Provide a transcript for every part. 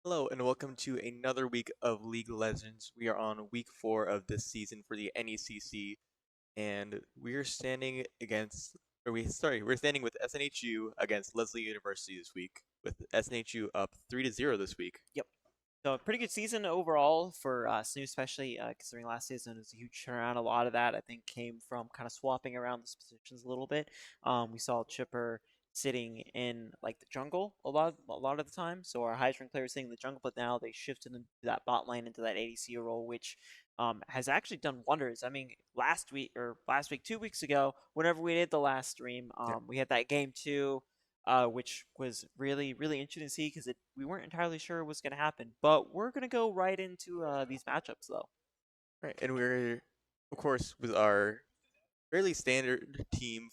Hello and welcome to another week of League of Legends. We are on week 4 of this season for the NECC, and we're standing we're standing with SNHU against Lesley University this week, with SNHU up 3-0 this week. Yep. So a pretty good season overall for SNHU, especially considering last season was a huge turnaround. A lot of that I think came from kind of swapping around the positions a little bit. We saw Chipper sitting in like the jungle a lot of the time. So our highest ranked players sitting in the jungle, but now they shifted into that bot lane into that ADC role, which has actually done wonders. I mean, last week, 2 weeks ago, whenever we did the last stream, Yeah. we had that game two which was really, really interesting to see because we weren't entirely sure what was going to happen. But we're going to go right into these matchups, though. Right, and we're of course with our fairly standard team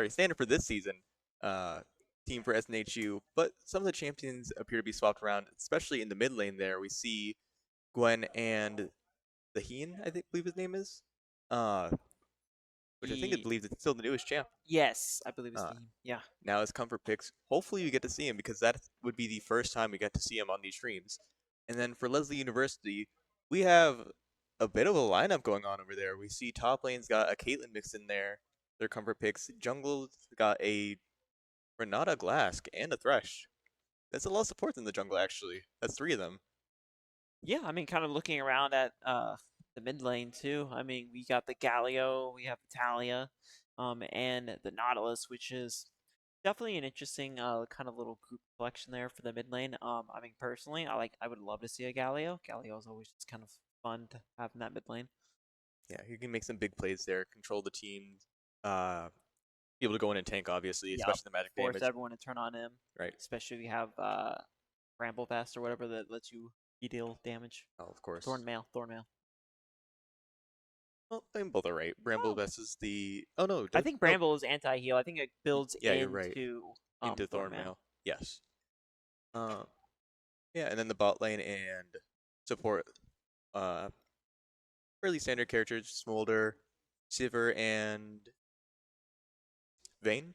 standard for this season, uh, team for SNHU, but some of the champions appear to be swapped around, especially in the mid lane there. We see Gwen and the Heen, believe his name is, uh, which I Ye- believe is still the newest champ. yes, I believe it's Uh, the yeah. Now his comfort picks. Hopefully, we get to see him because that would be the first time we get to see him on these streams. And then for Lesley University, we have a bit of a lineup going on over there. We see top lane's got a Caitlyn mixed in there. Their comfort picks. Jungle's got a Renata Glask and a Thresh. That's a lot of support in the jungle, actually. That's three of them. Yeah, I mean, kind of looking around at the mid lane too. I mean, we got the Galio, we have Talia, and the Nautilus, which is definitely an interesting kind of little group collection there for the mid lane. I mean, personally, I would love to see a Galio. Galio is always just kind of fun to have in that mid lane. Yeah, he can make some big plays there, control the team, uh, be able to go in and tank, obviously, Yep. especially the magic Force damage. everyone to turn on him, Right. especially if you have Bramble Vest or whatever that lets you deal damage. Oh, of course. Thorn Mail. Well, I mean, both are right. Bramble Oh, Vest is the. Oh no, I think no. Bramble is anti-heal. I think it builds Yeah, you're right. into Into Thorn Mail. Thornmail. Yes. Uh, yeah, and then the bot lane and support. Uh, Fairly standard characters: Smolder, Sivir, and Vayne.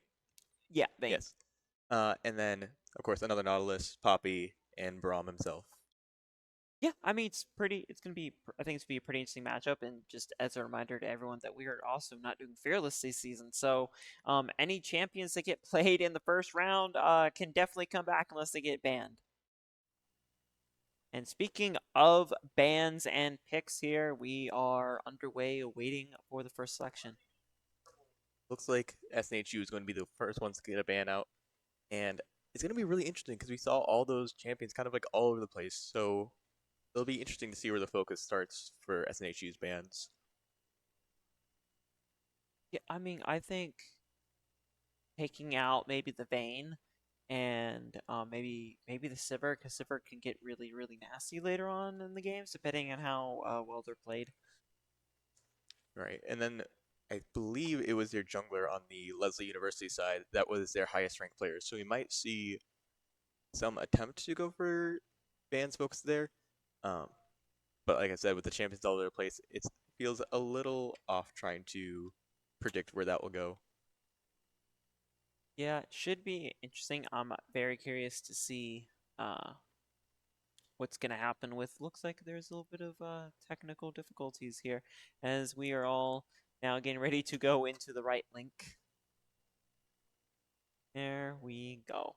Yeah, Vayne. Yes. And then of course another Nautilus, Poppy, and Braum himself. Yeah, I mean It's gonna be. I think it's gonna be a pretty interesting matchup. And just as a reminder to everyone that we are also not doing fearless this season. So, any champions that get played in the first round, can definitely come back unless they get banned. And speaking of bans and picks here, we are underway waiting for the first selection. Looks like SNHU is going to be the first ones to get a ban out, and it's going to be really interesting because we saw all those champions kind of like all over the place. So it'll be interesting to see where the focus starts for SNHU's bans. Yeah, I mean, I think taking out maybe the Vayne and maybe the Sivir, because Sivir can get really, really nasty later on in the games, depending on how well they're played. Right. And then I believe it was their jungler on the Lesley University side that was their highest ranked player. So we might see some attempt to go for bans focus there. Um, but like I said, with the champions all over the place, it feels a little off trying to predict where that will go. Yeah, it should be interesting. I'm very curious to see uh, what's going to happen with. Looks like there's a little bit of technical difficulties here as we are all now getting ready to go into the right link. There we go.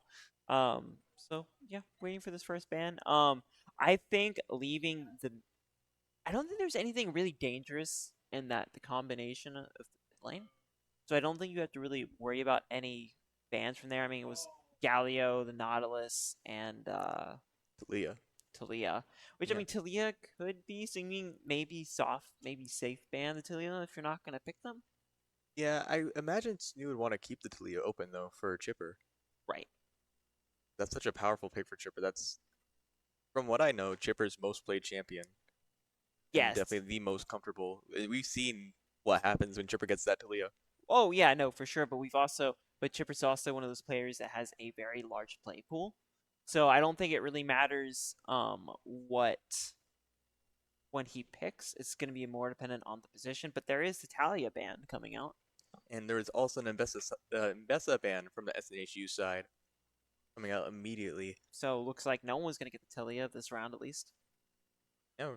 So yeah, waiting for this first ban. I think leaving the. I don't think there's anything really dangerous in that the combination of the lane. So I don't think you have to really worry about any bans from there. I mean, it was Galio, the Nautilus, and Talia. Talia. Which I Yeah. mean, Talia could be singing maybe soft, maybe safe ban the Talia if you're not gonna pick them. Yeah, I imagine SNU would want to keep the Talia open though for Chipper. Right. That's such a powerful pick for Chipper. That's from what I know, Chipper's most played champion and Yes. definitely the most comfortable. We've seen what happens when Chipper gets that Talia. Oh yeah, no, for sure. But Chipper's also one of those players that has a very large play pool. So I don't think it really matters what when he picks. It's going to be more dependent on the position. But there is the Talia band coming out. And there is also an Mbessa ban from the SNHU side. coming out immediately. So looks like no one's gonna get the Tilia this round at least. Yeah,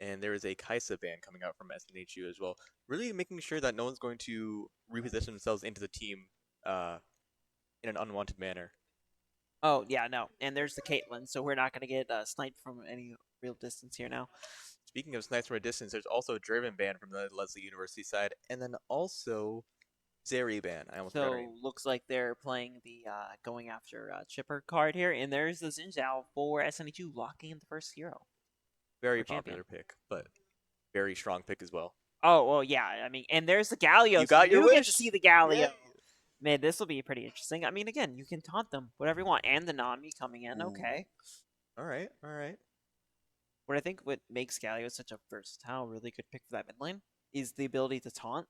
and there is a Kaisa ban coming out from SNHU as well. Really making sure that no one's going to reposition themselves into the team uh, in an unwanted manner. Oh yeah, no. And there's the Caitlyn, so we're not gonna get sniped from any real distance here now. Speaking of snipes from a distance, there's also a Driven ban from the Lesley University side, and then also Zeri ban. I almost forgot her So name. looks like they're playing the going after Chipper card here, and there's the Xin for SNHU locking in the first hero Very or champion. popular pick, but very strong pick as well. Oh well, yeah. I mean, and there's the Galio, You so got we your do get to wish! see the Galio. Yay! Man, this will be pretty interesting. I mean, again, you can taunt them whatever you want, and the Nami coming in. Ooh. Okay. Alright, alright. What I think what makes Galio such a versatile, really good pick for that mid lane is the ability to taunt,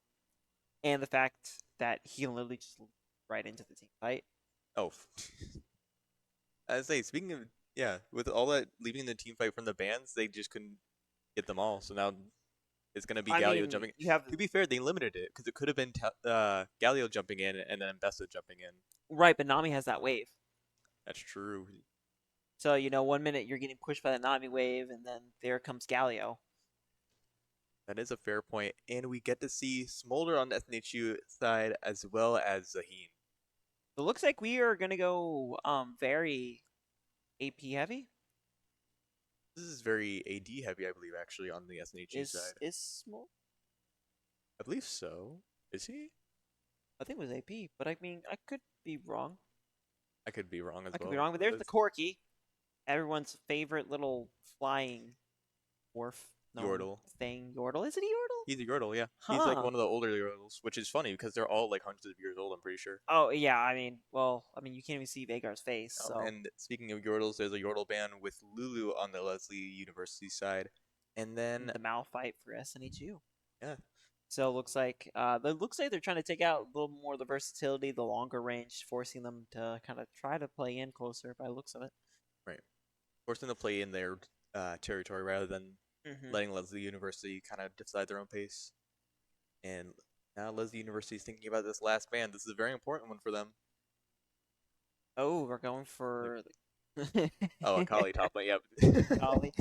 and the fact that he can literally just right into the team fight. Oh. I say, speaking of, yeah, with all that leaving the team fight from the bans, they just couldn't get them all. So now it's going to be I Galio mean, jumping. you have To be fair, they limited it because it could have been Galio jumping in and then Bessa jumping in. right, but Nami has that wave. That's true. So, 1 minute you're getting pushed by the Nami wave, and then there comes Galio. That is a fair point. And we get to see Smolder on the SNHU side as well as Zaheen. So it looks like we are going to go very AP heavy. This is very AD heavy, I believe, actually, on the SNHU side. Is small? I believe so. Is he? I think it was AP, but I mean, I could be wrong. I could be wrong as I could well. be wrong, but there's the Corki, everyone's favorite little flying dwarf Yordle. thing. Yordle? Is it a Yordle? He's a Yordle, yeah. He's like Huh. one of the older Yordles, which is funny because they're all like hundreds of years old, I'm pretty sure. Oh, yeah, I mean, you can't even see Vagar's face, Oh, so. and speaking of Yordles, there's a Yordle ban with Lulu on the Lesley University side. And then, The Malphite for SNHU. yeah, So it looks like they're trying to take out a little more of the versatility, the longer range, forcing them to kind of try to play in closer by the looks of it. right. Forcing them to play in their territory rather than letting Lesley University kind of decide their own pace. And now Lesley University is thinking about this last ban. This is a very important one for them. Oh, we're going for. Oh, Akali top lane, yeah. Golly.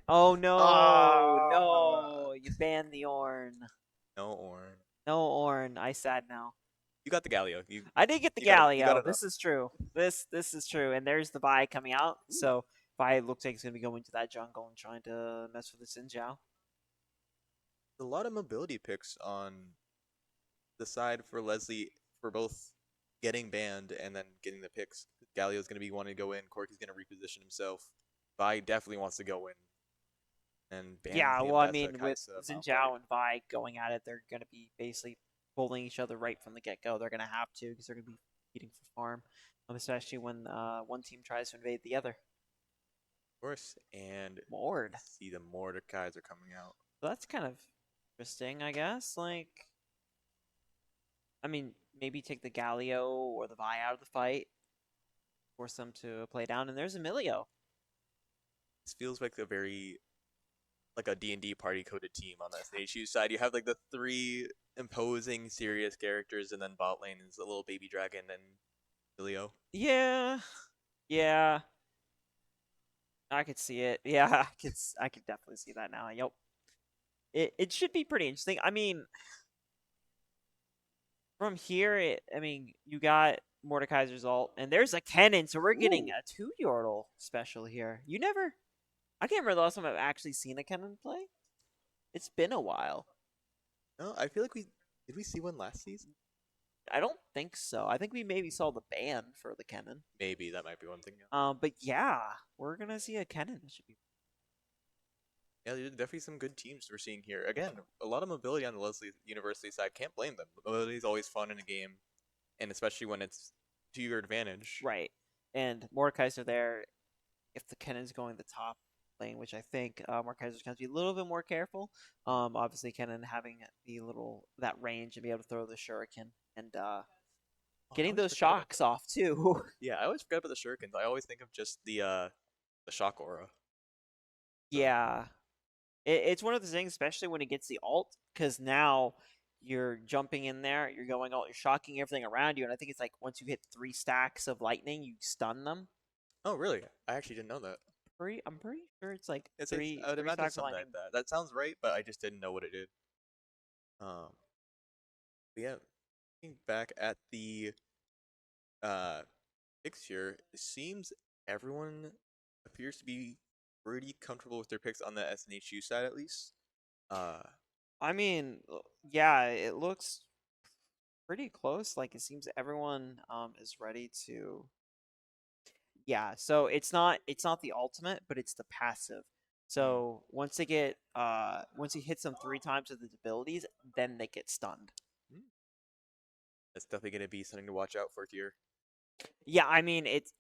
Oh no, Ah! no! You banned the Ornn. No, Ornn. No Ornn. I sad now. You got the Galio. I did get the you got Galio. enough. This is true. This is true. And there's the Vi coming out. So Vi looks like he's gonna be going to that jungle and trying to mess with the Xin Zhao. A lot of mobility picks on the side for Lesley for both getting banned and then getting the picks. Galio's going to be wanting to go in. Corky's going to reposition himself. Vi definitely wants to go in and ban Yeah, him. well, I That's a mean, with Kaisa, Xin Malphite. Zhao and Vi going at it, they're going to be basically pulling each other right from the get-go. They're going to have to because they're going to be competing for farm, especially when one team tries to invade the other. Of course. And Mord. see the Mordecais are coming out. So that's kind of interesting, I guess. Like, I mean, maybe take the Galio or the Vi out of the fight, force them to play down, and there's Emilio. This feels like a very like a D&D party coded team on the SNHU side. You have like the three imposing serious characters, and then bot lane is a little baby dragon and Ilio. Yeah, yeah, I could see it. Yeah, I could definitely see that now. Yep. It should be pretty interesting. I mean, from here, you got Mordekaiser's result, and there's a Kennen, so we're getting a 2 Yordle special here. I can't remember the last time I've actually seen a Kennen play. It's been a while. No, I feel like did we see one last season? I don't think so. I think we maybe saw the ban for the Kennen. Maybe that might be one thing. Yeah. But yeah, we're gonna see a Kennen. It should be. Yeah, there's definitely some good teams we're seeing here. Again, a lot of mobility on the Lesley University side. Can't blame them. Mobility is always fun in a game, and especially when it's to your advantage. Right. And Mordekaiser there, if the Kennen's going the top lane, which I think Mordekaiser's going to be a little bit more careful. Obviously, Kennen having that range and be able to throw the shuriken and getting those shocks off too. Yeah, I always forget about the shurikens. I always think of just the shock aura. Yeah. It's one of the things, especially when it gets the ult, because now you're jumping in there, you're shocking everything around you, and I think it's like once you hit 3 stacks of lightning, you stun them. Oh, really? I actually didn't know that. I'm pretty sure it's like It's three I would three imagine stacks of something like lightning. that. That sounds right, but I just didn't know what it did. Um, but yeah, looking back at the uh picks here, it seems everyone appears to be pretty comfortable with their picks on the SNHU side at least. Uh, I mean, yeah, it looks pretty close. Like it seems everyone is ready to. Yeah, so it's not the ultimate, but it's the passive. mm, So once he hits them 3 times with his abilities, then they get stunned. mm, that's definitely gonna be something to watch out for here. Yeah, I mean it's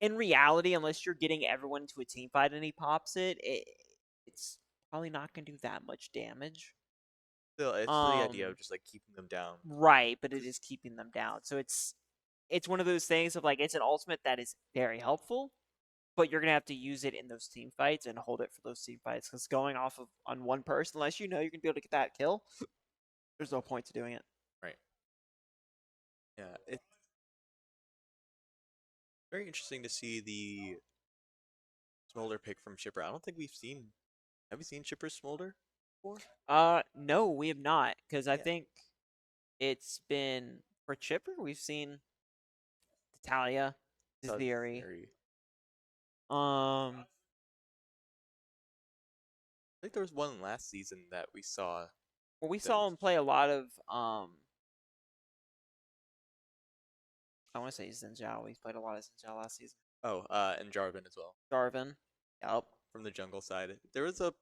in reality, unless you're getting everyone into a team fight and he pops it's probably not gonna do that much damage. Still, it's the idea Um, of just like keeping them down. right, but it Cause is keeping them down. So it's one of those things of like it's an ultimate that is very helpful, but you're gonna have to use it in those team fights and hold it for those team fights. Because going off of on one person, unless you know you're gonna be able to get that kill, there's no point to doing it. right, yeah, it's very interesting to see the Smolder pick from Chipper. I don't think we've seen. Have we seen Chipper Smolder before? No, we have not, because I Yeah, think it's been for Chipper. We've seen Talia, so Theory. very. Um, I think there was one last season that we saw well, we that saw was. him play a lot of I want to say Zinjao. He played a lot of Zinjao last season. Oh, and Jarvan as well Jarvan, yep, from the jungle side. There was the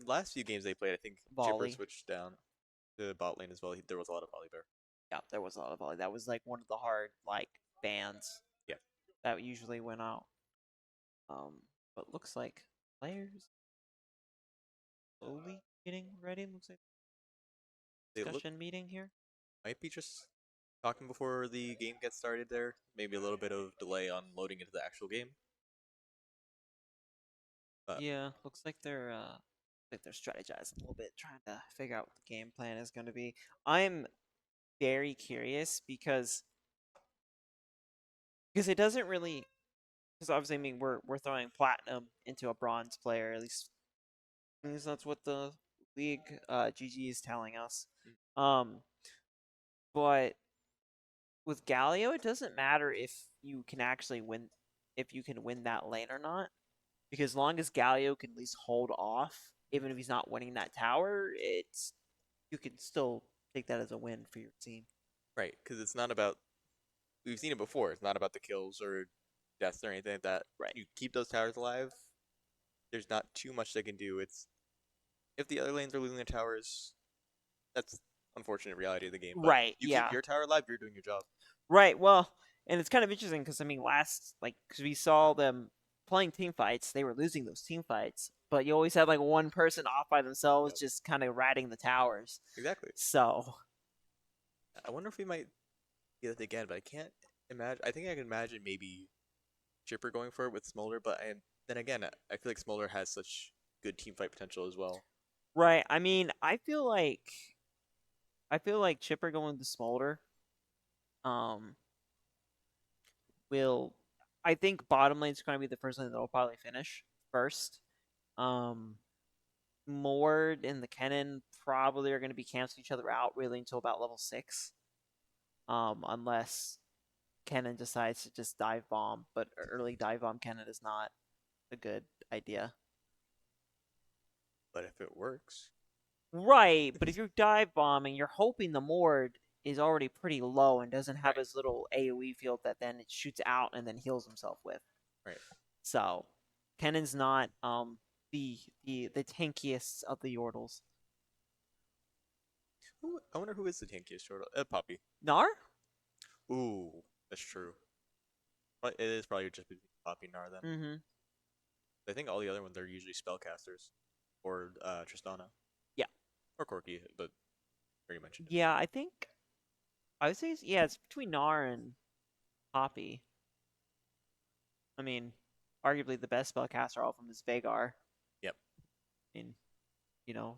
last few games they played. I think Chipper Volley, switched down to bot lane as well. There was a lot of Volibear. yep. There was a lot of Volley. That was like one of the hard like bans Yeah, that usually went out. But looks like players slowly getting ready. Looks like they look discussion meeting here. might be just talking before the game gets started. There, maybe a little bit of delay on loading into the actual game, but Yeah, looks like they're strategizing a little bit, trying to figure out what the game plan is going to be. I'm very curious because it doesn't really because obviously I mean we're throwing platinum into a bronze player at least that's what the league GG is telling us. mm, Um, but with Galio, it doesn't matter you can actually win if you can win that lane or not. Because as long as Galio can at least hold off, even if he's not winning that tower, it's you can still take that as a win for your team. right, because it's not about. We've seen it before. It's not about the kills or deaths or anything like that. Right. You keep those towers alive. There's not too much they can do. It's if the other lanes are losing their towers, that's unfortunate reality of the game. But Right. you keep Yeah. your tower alive, you're doing your job. Right. Well, and it's kind of interesting because I mean, because we saw them playing team fights, they were losing those team fights, but you always had like one person off by themselves, Yep, just kind of ratting the towers. exactly. So I wonder if we might get it again, but I can't imagine. I think I can imagine maybe Chipper going for it with Smolder, but then again, I feel like Smolder has such good team fight potential as well. right. I mean, I feel like Chipper going to Smolder um will I think bottom lane's going to be the first lane that will probably finish first. Um, Mord and the Kennen probably are going to be canceling each other out really until about level 6. Unless Kennen decides to just dive bomb, but early dive bomb Kennen is not a good idea. But if it works, Right, but if you're dive bombing, you're hoping the Mord is already pretty low and doesn't have right, his little AoE field that then it shoots out and then heals himself with. right. So Kennen's not the tankiest of the Yordles. I wonder who is the tankiest short. Poppy. Nar? Ooh, that's true. But it is probably just between Poppy and Nar then. Mm-hmm. I think all the other ones are usually spellcasters, or Tristana, Yeah. or Corki, but already mentioned him. Yeah, I would say it's between Nar and Poppy. I mean, arguably the best spellcaster of them is Vagar. Yep. I mean, you know,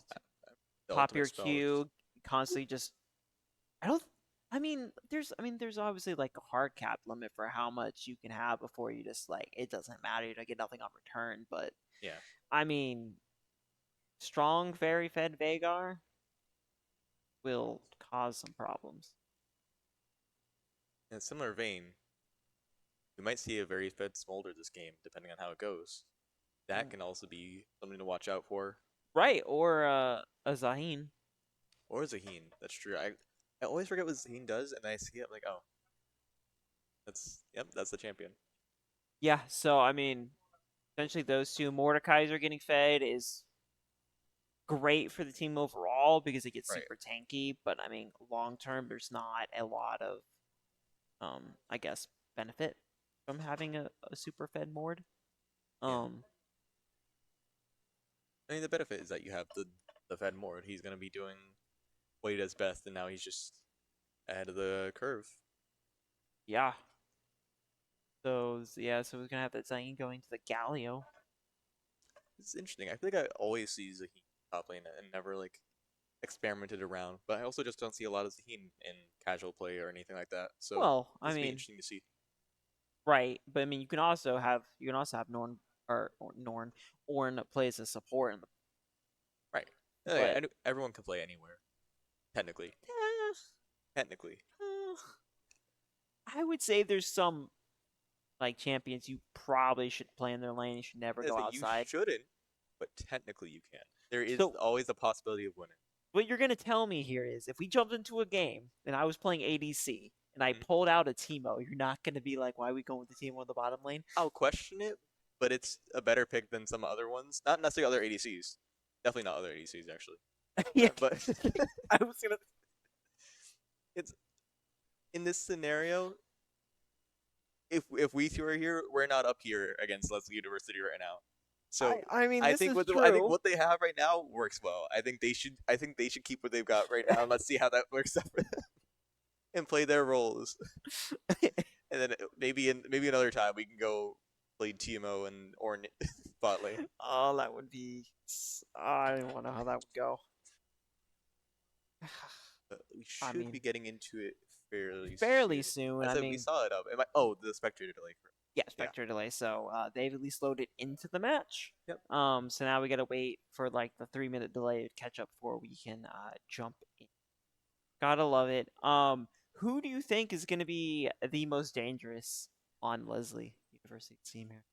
The pop ultimate your spell is just Q, constantly just I don't. There's obviously like a hard cap limit for how much you can have before you just like it doesn't matter. You don't get nothing on return. But Yeah. I mean, strong fairy fed Vagar will cause some problems. In a similar vein, we might see a very fed Smolder this game, depending on how it goes. That Mm. can also be something to watch out for. Right, or a Zaheen. Or Zaheen. That's true. I always forget what Zaheen does, and I see it I'm like, oh, that's the champion. Yeah, so I mean, essentially those two Mordekaiser getting fed is great for the team overall because it gets Right. super tanky. But I mean, long term, there's not a lot of I guess benefit from having a super fed Mord. Yeah. Um, I mean, the benefit is that you have the Fed Mord. He's gonna be doing what he does best, and now he's just ahead of the curve. yeah. So we're gonna have that Zayn going to the Galio. It's interesting. I feel like I always see Zaheen top lane and never like experimented around, but I also just don't see a lot of Zaheen in casual play or anything like that. So Well, I this will be mean, interesting to see. right, but I mean, you can also have Norn or Norn Orn play as a support, Right. but Everyone can play anywhere. Technically. eh, Technically. eh, I would say there's some like champions you probably should play in their lane. You should never I go say you outside. shouldn't, but technically you can. There is So always a possibility of winning. what you're gonna tell me here is if we jumped into a game and I was playing ADC and I Mhm. pulled out a Teemo, you're not gonna be like, why are we going with the Teemo in the bottom lane? I'll question it, but it's a better pick than some other ones. Not necessarily other ADCs. Definitely not other ADCs actually. Yeah, But I was gonna. it's in this scenario. If we two are here, we're not up here against Lesley University right now. So I mean, I this think is I think true. what they have right now works well. I think they should keep what they've got right now, and let's see how that works out for them and play their roles. And then maybe another time we can go play TMO and or bot lane. Oh, that would be. I don't want to know how that would go. But we I should mean, be getting into it fairly fairly soon. soon. I I said we mean, saw it up. Oh, the spectator delay. yeah, Yeah. Spectre delay. So they've at least loaded into the match. Yep. So now we gotta wait for like the 3 minute delay to catch up before we can jump in. Gotta love it. Who do you think is gonna be the most dangerous on Lesley University team here?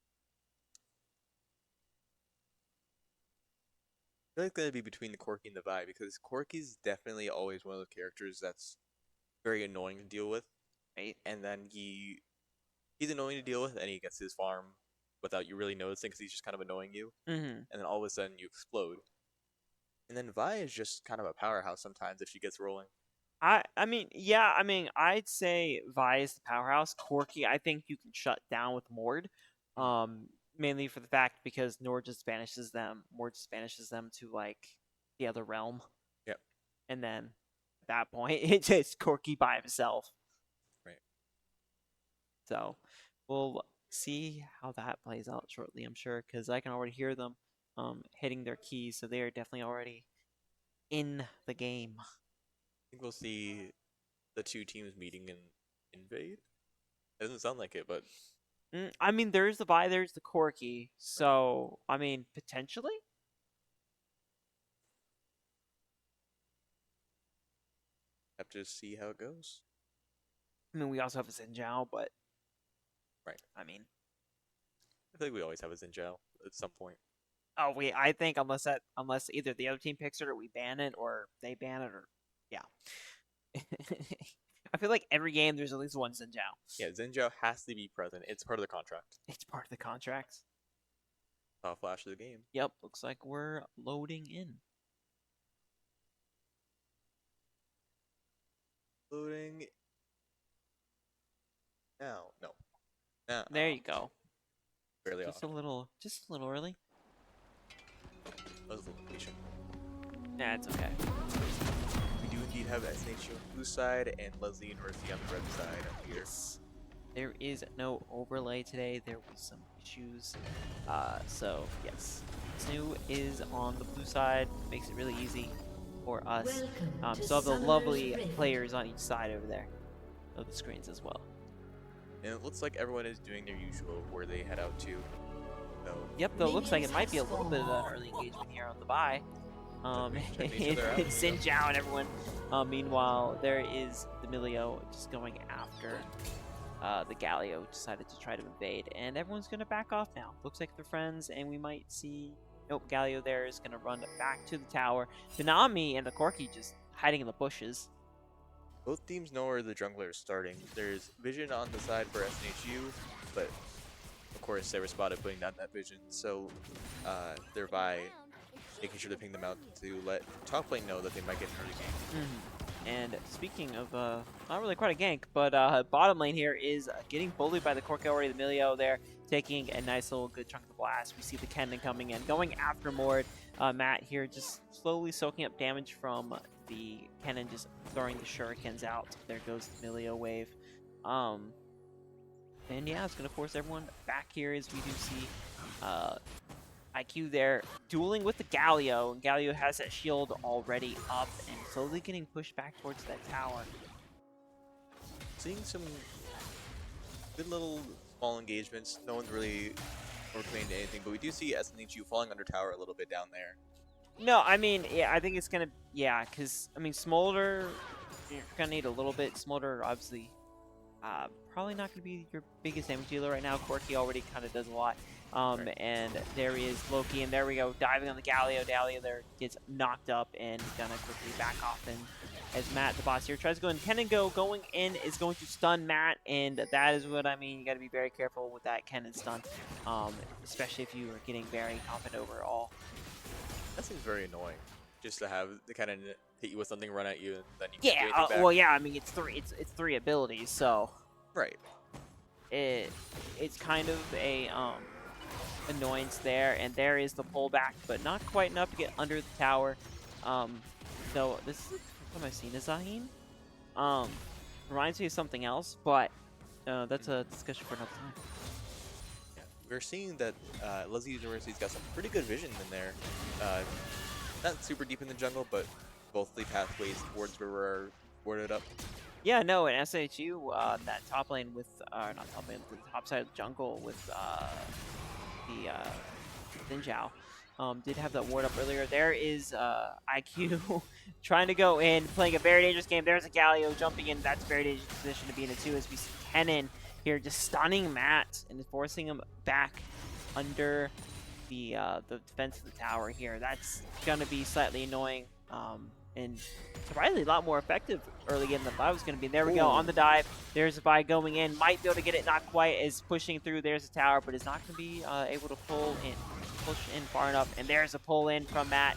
I feel like that'd be between the Corky and the Vi because Corky's definitely always one of the characters that's very annoying to deal with, Right. and then he's annoying to deal with, and he gets his farm without you really noticing because he's just kind of annoying you, Mm-hmm. and then all of a sudden you explode. And then Vi is just kind of a powerhouse sometimes if she gets rolling. I'd say Vi is the powerhouse. Corky, I think you can shut down with Mord. Mm. Mainly for the fact because Mord just banishes them to like the other realm, Yep. and then at that point it's just Corky by himself. Right. So we'll see how that plays out shortly. I'm sure because I can already hear them hitting their keys, so they are definitely already in the game. I think we'll see the two teams meeting in Invade. It doesn't sound like it, but I mean, there's the Vi, there's the Corky. right. So, I mean, potentially. Have to see how it goes. I mean, we also have a Xin but Right. I mean, I think we always have a Zinjao at some point. oh wait, I think unless either the other team picks it or we ban it or they ban it or yeah. I feel like every game there's at least one Xin. Yeah, Zinjao has to be present. It's part of the contract. It's part of the contract. Flash of the game. Yep, looks like we're loading in. Loading now. No. Now. There you go. Barely Just off. just a little early. That was a little patient. Nah, it's okay. We do indeed have SNHU on the blue side and Lesley University on the red side up here. Yes. There is no overlay today. There was some issues. So yes, SNHU is on the blue side. Makes it really easy. for us. Welcome to Still have the Summoner's lovely Rift. players on each side over there of the screens as well. And it looks like everyone is doing their usual where they head out to. So Yep, though it looks like it Minions might be a have little bit of an spawned. early engagement here on the bye. checking each other out. It's SNHU and everyone. Meanwhile, there is the Milio just going after the Galio. Decided to try to invade, and everyone's going to back off now. Looks like they're friends, and we might see... Nope, Galio there is going to run back to the tower. Benami and the Corki just hiding in the bushes. Both teams know where the jungler is starting. There's vision on the side for SNHU, but of course they were spotted putting down that vision, so thereby making sure to ping them out to let top lane know that they might get an early game. And speaking of, not really quite a gank, but bottom lane here is getting bullied by the Corki already. The Milio there taking a nice little good chunk of the blast. We see the Kennen coming in, going after Mord. Matt here just slowly soaking up damage from the Kennen, just throwing the shurikens out. There goes the Milio wave. And yeah, it's going to force everyone back here as we do see IQ there dueling with the Galio. And Galio has that shield already up and slowly getting pushed back towards that tower. Seeing some good little small engagements. No one's really overcommitting to anything, but we do see SNHU falling under tower a little bit down there. No, I mean, yeah, I think it's going to, yeah, because, I mean, Smolder, you're going to need a little bit. Smolder, obviously, probably not going to be your biggest damage dealer right now. Corki already kind of does a lot. Right. And there is Loki, and there we go, diving on the Galio. Galio there gets knocked up and gonna quickly back off. And as Matt, the boss here, tries to go in, Kennen going in is going to stun Matt, and that is what I mean. You got to be very careful with that Kennen stun, especially if you are getting very confident overall. That seems very annoying. Just to have the kind of hit you with something, run at you, and then you can't do Yeah, anything back. well, yeah, I mean it's three abilities, so Right. it's kind of a annoyance there, and there is the pullback, but not quite enough to get under the tower. So this is the first time I've seen a Zahin. Reminds me of something else, but that's a discussion for another time. Yeah. We're seeing that Lesley University's got some pretty good vision in there. Not super deep in the jungle, but both the pathways towards river are boarded up. Yeah, no, in SNHU, that top lane with, not top lane, the top side of the jungle with the Xinjiao, did have that ward up earlier. There is IQ trying to go in, playing a very dangerous game. There's a Galio jumping in. That's a very dangerous position to be in it too, as we see Kennen here just stunning Matt and forcing him back under the defense of the tower here. That's going to be slightly annoying. And surprisingly a lot more effective early game than I thought it was going to be. There we go, on the dive. There's a Vi going in. Might be able to get it, not quite, as pushing through. There's a tower, but is not going to be able to push in far enough. And there's a pull in from Matt.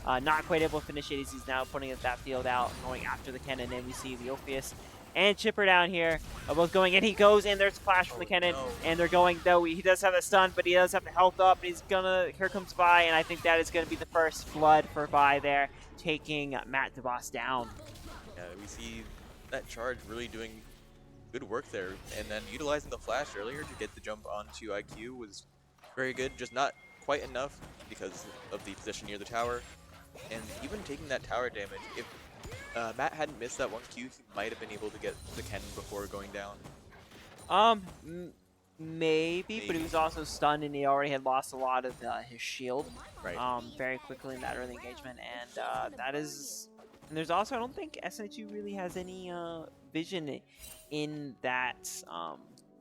Not quite able to finish it as he's now putting that field out, going after the Kennen. And we see the Ophius and Chipper down here are both going in. He goes in. There's a flash from the Kennen, and they're going, though he does have a stun, but he does have the health up. He's gonna, here comes Vi, and I think that is gonna be the first blood for Vi there, taking Matt the boss down. Yeah, we see that charge really doing good work there, and then utilizing the flash earlier to get the jump onto IQ was very good, just not quite enough because of the position near the tower, and even taking that tower damage, if Matt hadn't missed that one Q, he might have been able to get the Kennen before going down. Maybe, but he was also stunned, and he already had lost a lot of his shield Right. very quickly in that early engagement, and that is... And there's also, I don't think SNHU really has any vision in that,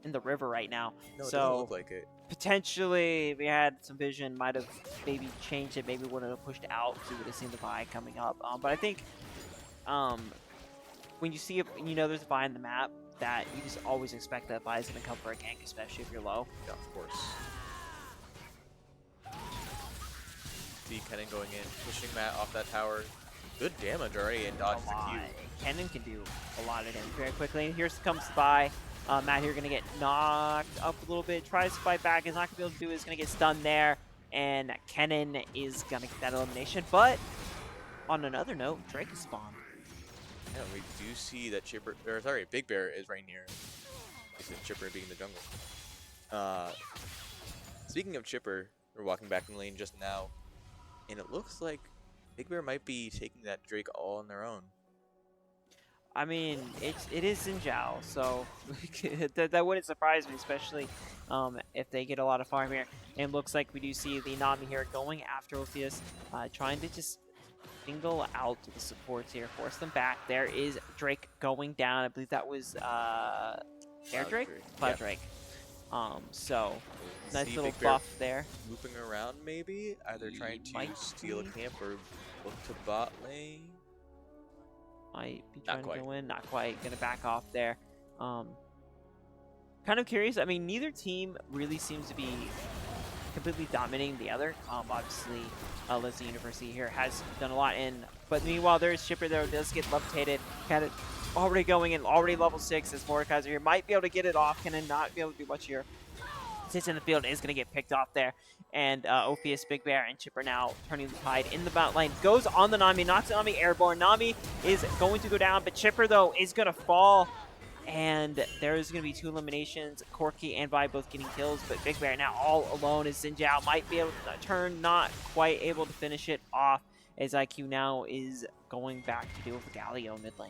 in the river right now. No, it doesn't So look like it. potentially, if we had some vision, might have maybe changed it, maybe would have pushed out, so we would have seen the Vi coming up. But I think when you see it, you know there's a Vi in the map, that you just always expect that Vi is going to come for a gank, especially if you're low. Yeah, of course. See Kennen going in, pushing Matt off that tower. Good damage already, and dodges the Q. Kennen can do a lot of damage very quickly. And here comes the Vi. Matt here going to get knocked up a little bit. Tries to fight back. Is not going to be able to do it. Is going to get stunned there. And Kennen is going to get that elimination. But on another note, Drake is spawned. Yeah, we do see that Chipper, or sorry, Big Bear is right near. Chipper being in the jungle. Speaking of Chipper, we're walking back in the lane just now, and it looks like Big Bear might be taking that Drake all on their own. I mean, it is Xinjiao, so that wouldn't surprise me, especially if they get a lot of farm here. And looks like we do see the Nami here going after Ophius, trying to just single out the supports here, force them back. There is Drake going down. I believe that was Air Drake? Cloud Yeah. Drake. So We'll nice see little Big Bear buff there. looping around maybe, either trying He to might steal a be. camp or look to bot lane. Might be Not trying to quite. go in. Not quite. Gonna back off there. Kind of curious. I mean, neither team really seems to be completely dominating the other. Obviously, Lesley University here has done a lot in, but meanwhile, there's Shipper there who does get levitated. Kind of already going in, already level 6 as Mordekaiser here. Might be able to get it off, can not be able to do much here. Sits in the field, is going to get picked off there. And Ophius, Big Bear, and Chipper now turning the tide in the bot lane. Goes on the Nami, knocks Nami airborne. Nami is going to go down, but Chipper, though, is going to fall. And there's going to be 2 eliminations. Corki and Vi both getting kills, but Big Bear now all alone as Xinjiao might be able to turn, not quite able to finish it off as IQ now is going back to deal with Galio mid lane.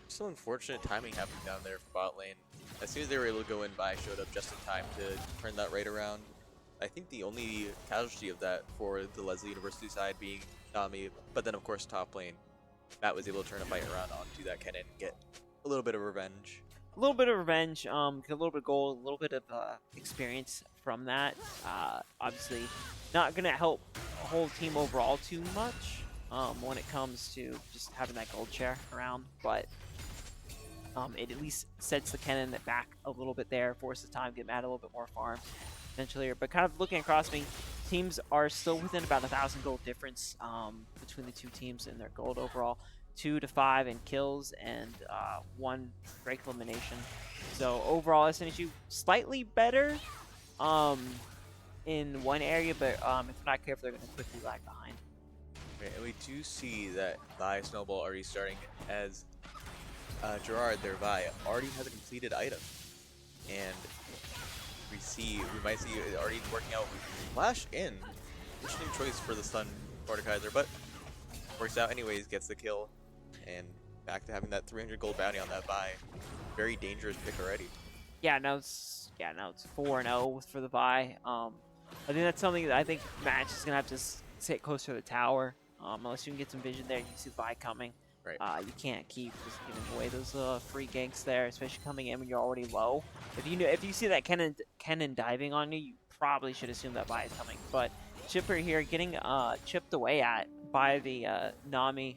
Still unfortunate timing happening down there for bot lane. As soon as they were able to go in, Vi showed up just in time to turn that right around. I think the only casualty of that for the Lesley University side being Nami, but then of course top lane, Matt was able to turn a fight around onto that cannon and get a little bit of revenge. A little bit of revenge, get a little bit of gold, a little bit of experience from that. Obviously, not going to help a whole team overall too much when it comes to just having that gold share around, but it at least sets the cannon back a little bit there, forces time, get Matt a little bit more farm potentially. But kind of looking across me, teams are still within about 1,000 gold difference between the two teams in their gold overall. 2 to 5 in kills and 1 break elimination. So overall, SNHU slightly better in one area, but if they're not careful, they're going to quickly lag behind. Okay, and we do see that Vi Snowball already starting as Gerard, their Vi, already has a completed item. And we might see it already working out. Flash in. Interesting choice for the stun Mordekaiser, but works out anyways, gets the kill. And back to having that 300 gold bounty on that Vi. Very dangerous pick already. Yeah, now it's 4-0 for the Vi. I think that's something that I think Match is gonna have to sit closer to the tower. Unless you can get some vision there, you can see the Vi coming. Right. You can't keep just giving away those free ganks there, especially coming in when you're already low. If you see that cannon diving on you, you probably should assume that Vi is coming. But Chipper here getting chipped away at by the Nami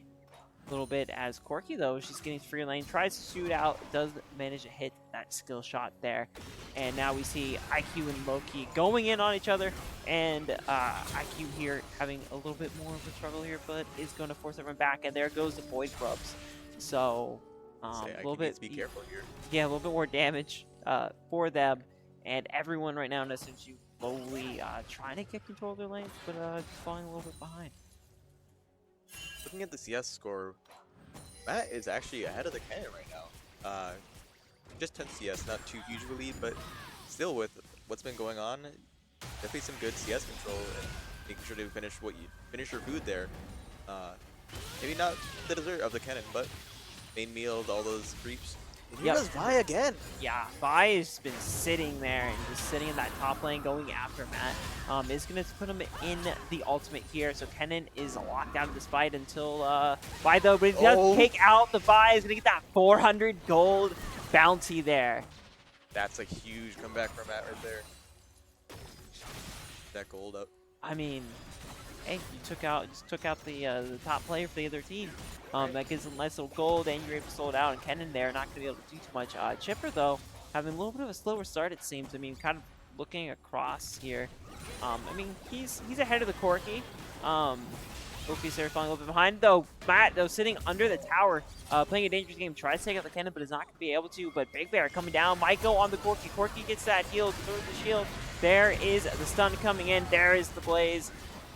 a little bit as Corki, though, she's getting free lane, tries to shoot out, does manage to hit that skill shot there. And now we see IQ and Loki going in on each other, and IQ here having a little bit more of a struggle here, but is going to force everyone back, and there goes the Void Grubs. So a little bit, be careful here. Yeah, a little bit more damage for them, and everyone right now in SNHU slowly trying to get control of their lanes, but just falling a little bit behind. Looking at the CS score, Matt is actually ahead of the cannon right now. Just 10 CS, not too huge of a lead, but still with what's been going on, definitely some good CS control and making sure to finish your food there. Maybe not the dessert of the cannon, but main meal, all those creeps. And here goes Vi again. Yeah, Vi has been sitting there and just sitting in that top lane going after Matt. Is going to put him in the ultimate here. So Kennen is locked out of this fight until Vi, though, but he does take out the Vi. He's going to get that 400 gold bounty there. That's a huge comeback from Matt right there. That gold up. I mean, hey, you just took out the top player for the other team. That gives them a nice little gold, and you're able to sold out. And Kennen there, not going to be able to do too much. Chipper, though, having a little bit of a slower start, it seems. I mean, kind of looking across here. I mean, he's ahead of the Corki. Ophius there falling a little bit behind, though. Matt, though, sitting under the tower, playing a dangerous game, tries to take out the Kennen, but is not going to be able to. But Big Bear coming down, might go on the Corki. Corki gets that heal, throws the shield. There is the stun coming in. There is the Blaze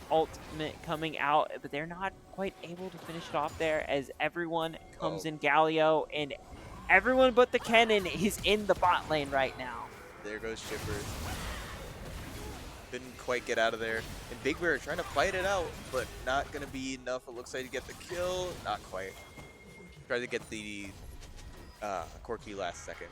ultimate coming out, but they're not quite able to finish it off there as everyone comes in Galio, and everyone but the Kennen is in the bot lane right now. There goes Chipper. couldn't quite get out of there. And Big Bear trying to fight it out, but not going to be enough, it looks like, to get the kill. Not quite. Tried to get the Corky last second.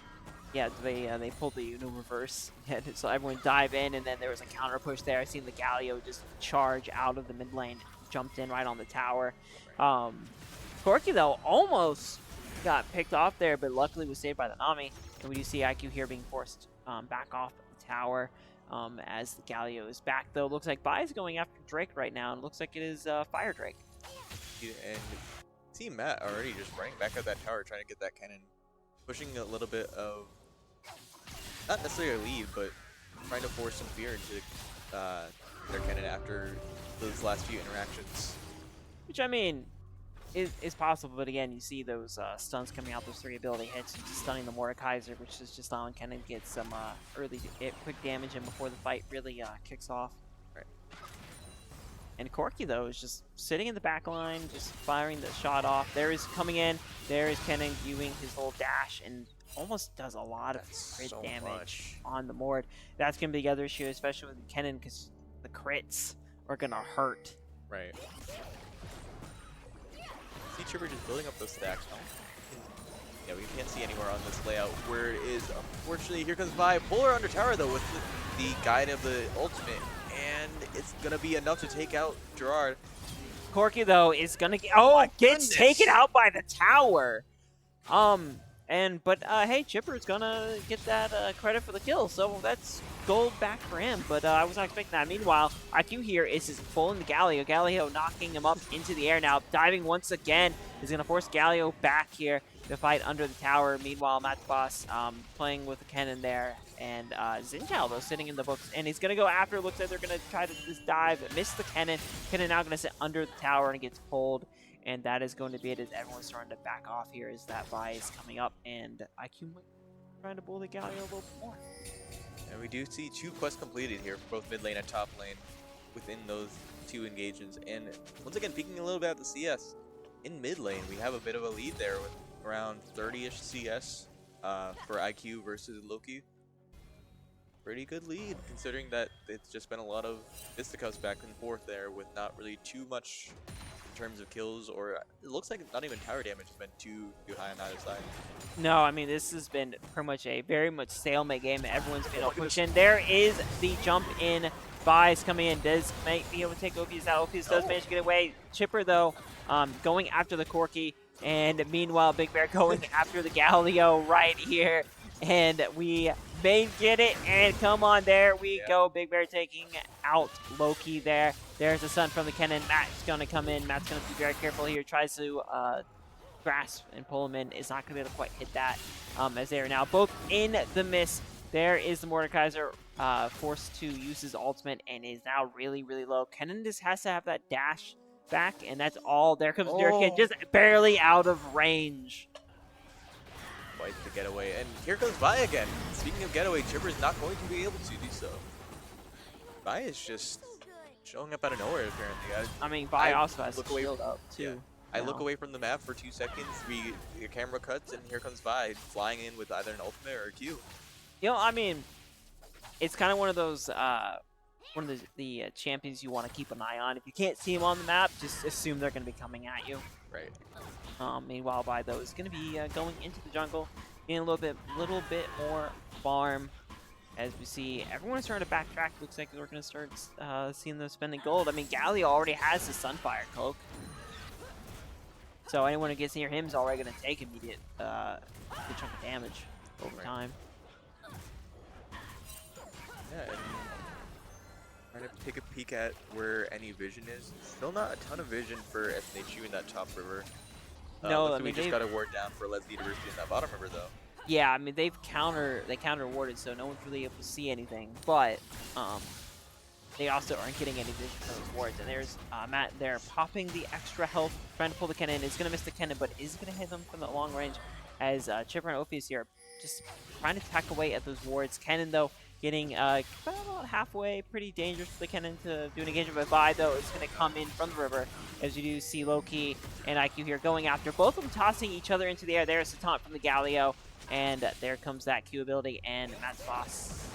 Yeah, they pulled the Uno reverse, so everyone dive in, and then there was a counter push there. I seen the Galio just charge out of the mid lane, jumped in right on the tower. Corky, though, almost got picked off there, but luckily was saved by the Nami. And we do see IQ here being forced back off the tower as the Galio is back, though. Looks like Vi is going after Drake right now, and looks like it is Fire Drake. Yeah, and see Matt already just running back at that tower, trying to get that cannon, pushing a little bit of, not necessarily a lead, but trying to force some fear into their cannon after those last few interactions. Which, I mean, is possible, but again, you see those stuns coming out, those 3 ability hits, and just stunning the Mordekaiser, which is just allowing Kennen to get some early quick damage in before the fight really kicks off. Right. And Corky, though, is just sitting in the back line, just firing the shot off. There is coming in, there is Kennen doing his little dash, and almost does a lot of crit damage on the Mord. That's going to be the other issue, especially with Kennen, because the crits are going to hurt. Right. See Chipper just building up those stacks. Yeah, we can't see anywhere on this layout where it is. Unfortunately, here comes Vi. Polar under tower, though, with the guide of the ultimate. And it's going to be enough to take out Gerard. Corky, though, is going to get... gets taken out by the tower. But hey, Chipper's gonna get that credit for the kill, so that's gold back for him. But I was not expecting that. Meanwhile, IQ here is just pulling the Galio. Galio knocking him up into the air now, diving once again. Is gonna force Galio back here to fight under the tower. Meanwhile, Matt's boss playing with the cannon there, and Zincal though sitting in the books, and he's gonna go after. Looks like they're gonna try to just dive, miss the cannon. Cannon now gonna sit under the tower and gets pulled. And that is going to be it, as everyone's starting to back off here as that Vi is coming up, and IQ might be trying to bull the Galio a little bit more. And we do see 2 quests completed here for both mid lane and top lane within those 2 engagements. And once again, peeking a little bit at the CS, in mid lane, we have a bit of a lead there with around 30-ish CS for IQ versus Loki. Pretty good lead, considering that it's just been a lot of fisticuffs back and forth there with not really too much terms of kills, or it looks like not even tower damage has been too high on either side. No, I mean, this has been pretty much a very much stalemate game. Everyone's been able to push in. There is the jump in. Vi's coming in. Does might be able to take Ophius out. Ophius does manage to get away. Chipper, though, going after the Corky, and meanwhile, Big Bear going after the Galio right here. And we may get it, and come on, there we go. Big Bear taking out Loki there. There's a stun from the cannon. Matt's going to come in. Matt's going to be very careful here. Tries to grasp and pull him in. Is not going to be able to quite hit that as they are now both in the miss. There is the Mordekaiser forced to use his ultimate and is now really, really low. Kennen just has to have that dash back, and that's all. There comes Durkin, just barely out of range. Quite the getaway, and here goes Vi again. Speaking of getaway, Chipper's not going to be able to do so. Vi is just showing up out of nowhere, apparently. I mean, Vi also has shield up, too. Yeah. I look away from the map for 2 seconds, the camera cuts, and here comes Vi flying in with either an ultimate or a Q. You know, I mean, it's kind of one of those, one of the champions you want to keep an eye on. If you can't see them on the map, just assume they're going to be coming at you. Right. Meanwhile, Vi, though, is going to be going into the jungle, getting a little bit more farm. As we see, everyone's starting to backtrack. Looks like we're going to start seeing them spending gold. I mean, Galio already has the Sunfire Cloak. So anyone who gets near him is already going to take immediate good chunk of damage over time. Yeah, and trying to take a peek at where any vision is. Still not a ton of vision for SNHU in that top river. No, I mean, we just got a ward down for Lesley University in that bottom river, though. Yeah, I mean, they counter warded, so no one's really able to see anything. But they also aren't getting any vision from those wards. And there's Matt there popping the extra health, trying to pull the cannon. Is going to miss the cannon, but is going to hit them from the long range. As Chipper and Ophius here just trying to tack away at those wards. Cannon, though, getting about halfway, pretty dangerous for the cannon to do an engagement. But Vi, though, is going to come in from the river. As you do see Loki and IQ here going after, both of them tossing each other into the air. There's the taunt from the Galio. And there comes that Q ability, and Matt's boss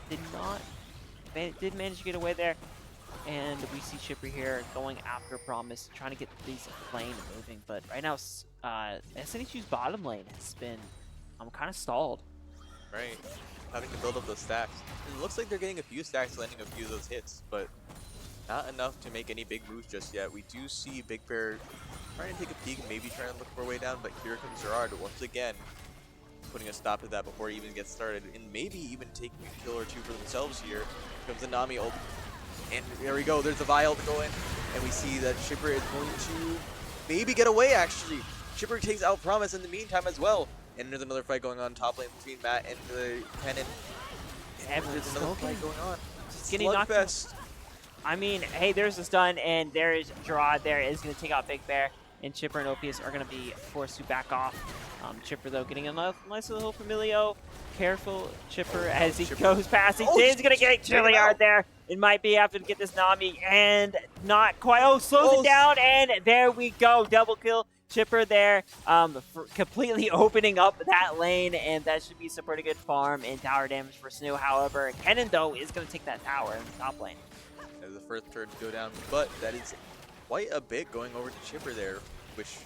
did not did manage to get away there. And we see Chipper here going after Promise, trying to get these lane moving. But right now, SNHU's bottom lane has been kind of stalled. Right. Having to build up those stacks. It looks like they're getting a few stacks, landing a few of those hits, but not enough to make any big moves just yet. We do see Big Bear trying to take a peek, maybe trying to look for a way down, but here comes Gerard once again, putting a stop to that before it even gets started, and maybe even taking a kill or two for themselves here. Here comes the Nami ult, and there we go, there's the Vial to go in, and we see that Chipper is going to maybe get away actually. Chipper takes out Promise in the meantime as well, and there's another fight going on top lane between Matt and the Cannon. And there's another fight going on. Just getting knocked out. I mean, hey, there's a stun, and there is Gerard there is going to take out Big Bear, and Chipper and Opius are going to be forced to back off. Chipper, though, getting a nice little Familio. Careful, Chipper, as he goes past. He's going to get really hard there. It might be after to get this Nami, and not quite. Oh, slows it down, and there we go. Double kill. Chipper there, completely opening up that lane, and that should be some pretty good farm and tower damage for SNHU. However, Kennen, though, is going to take that tower in the top lane. That was the first turn to go down, but that is quite a bit going over to Chipper there, which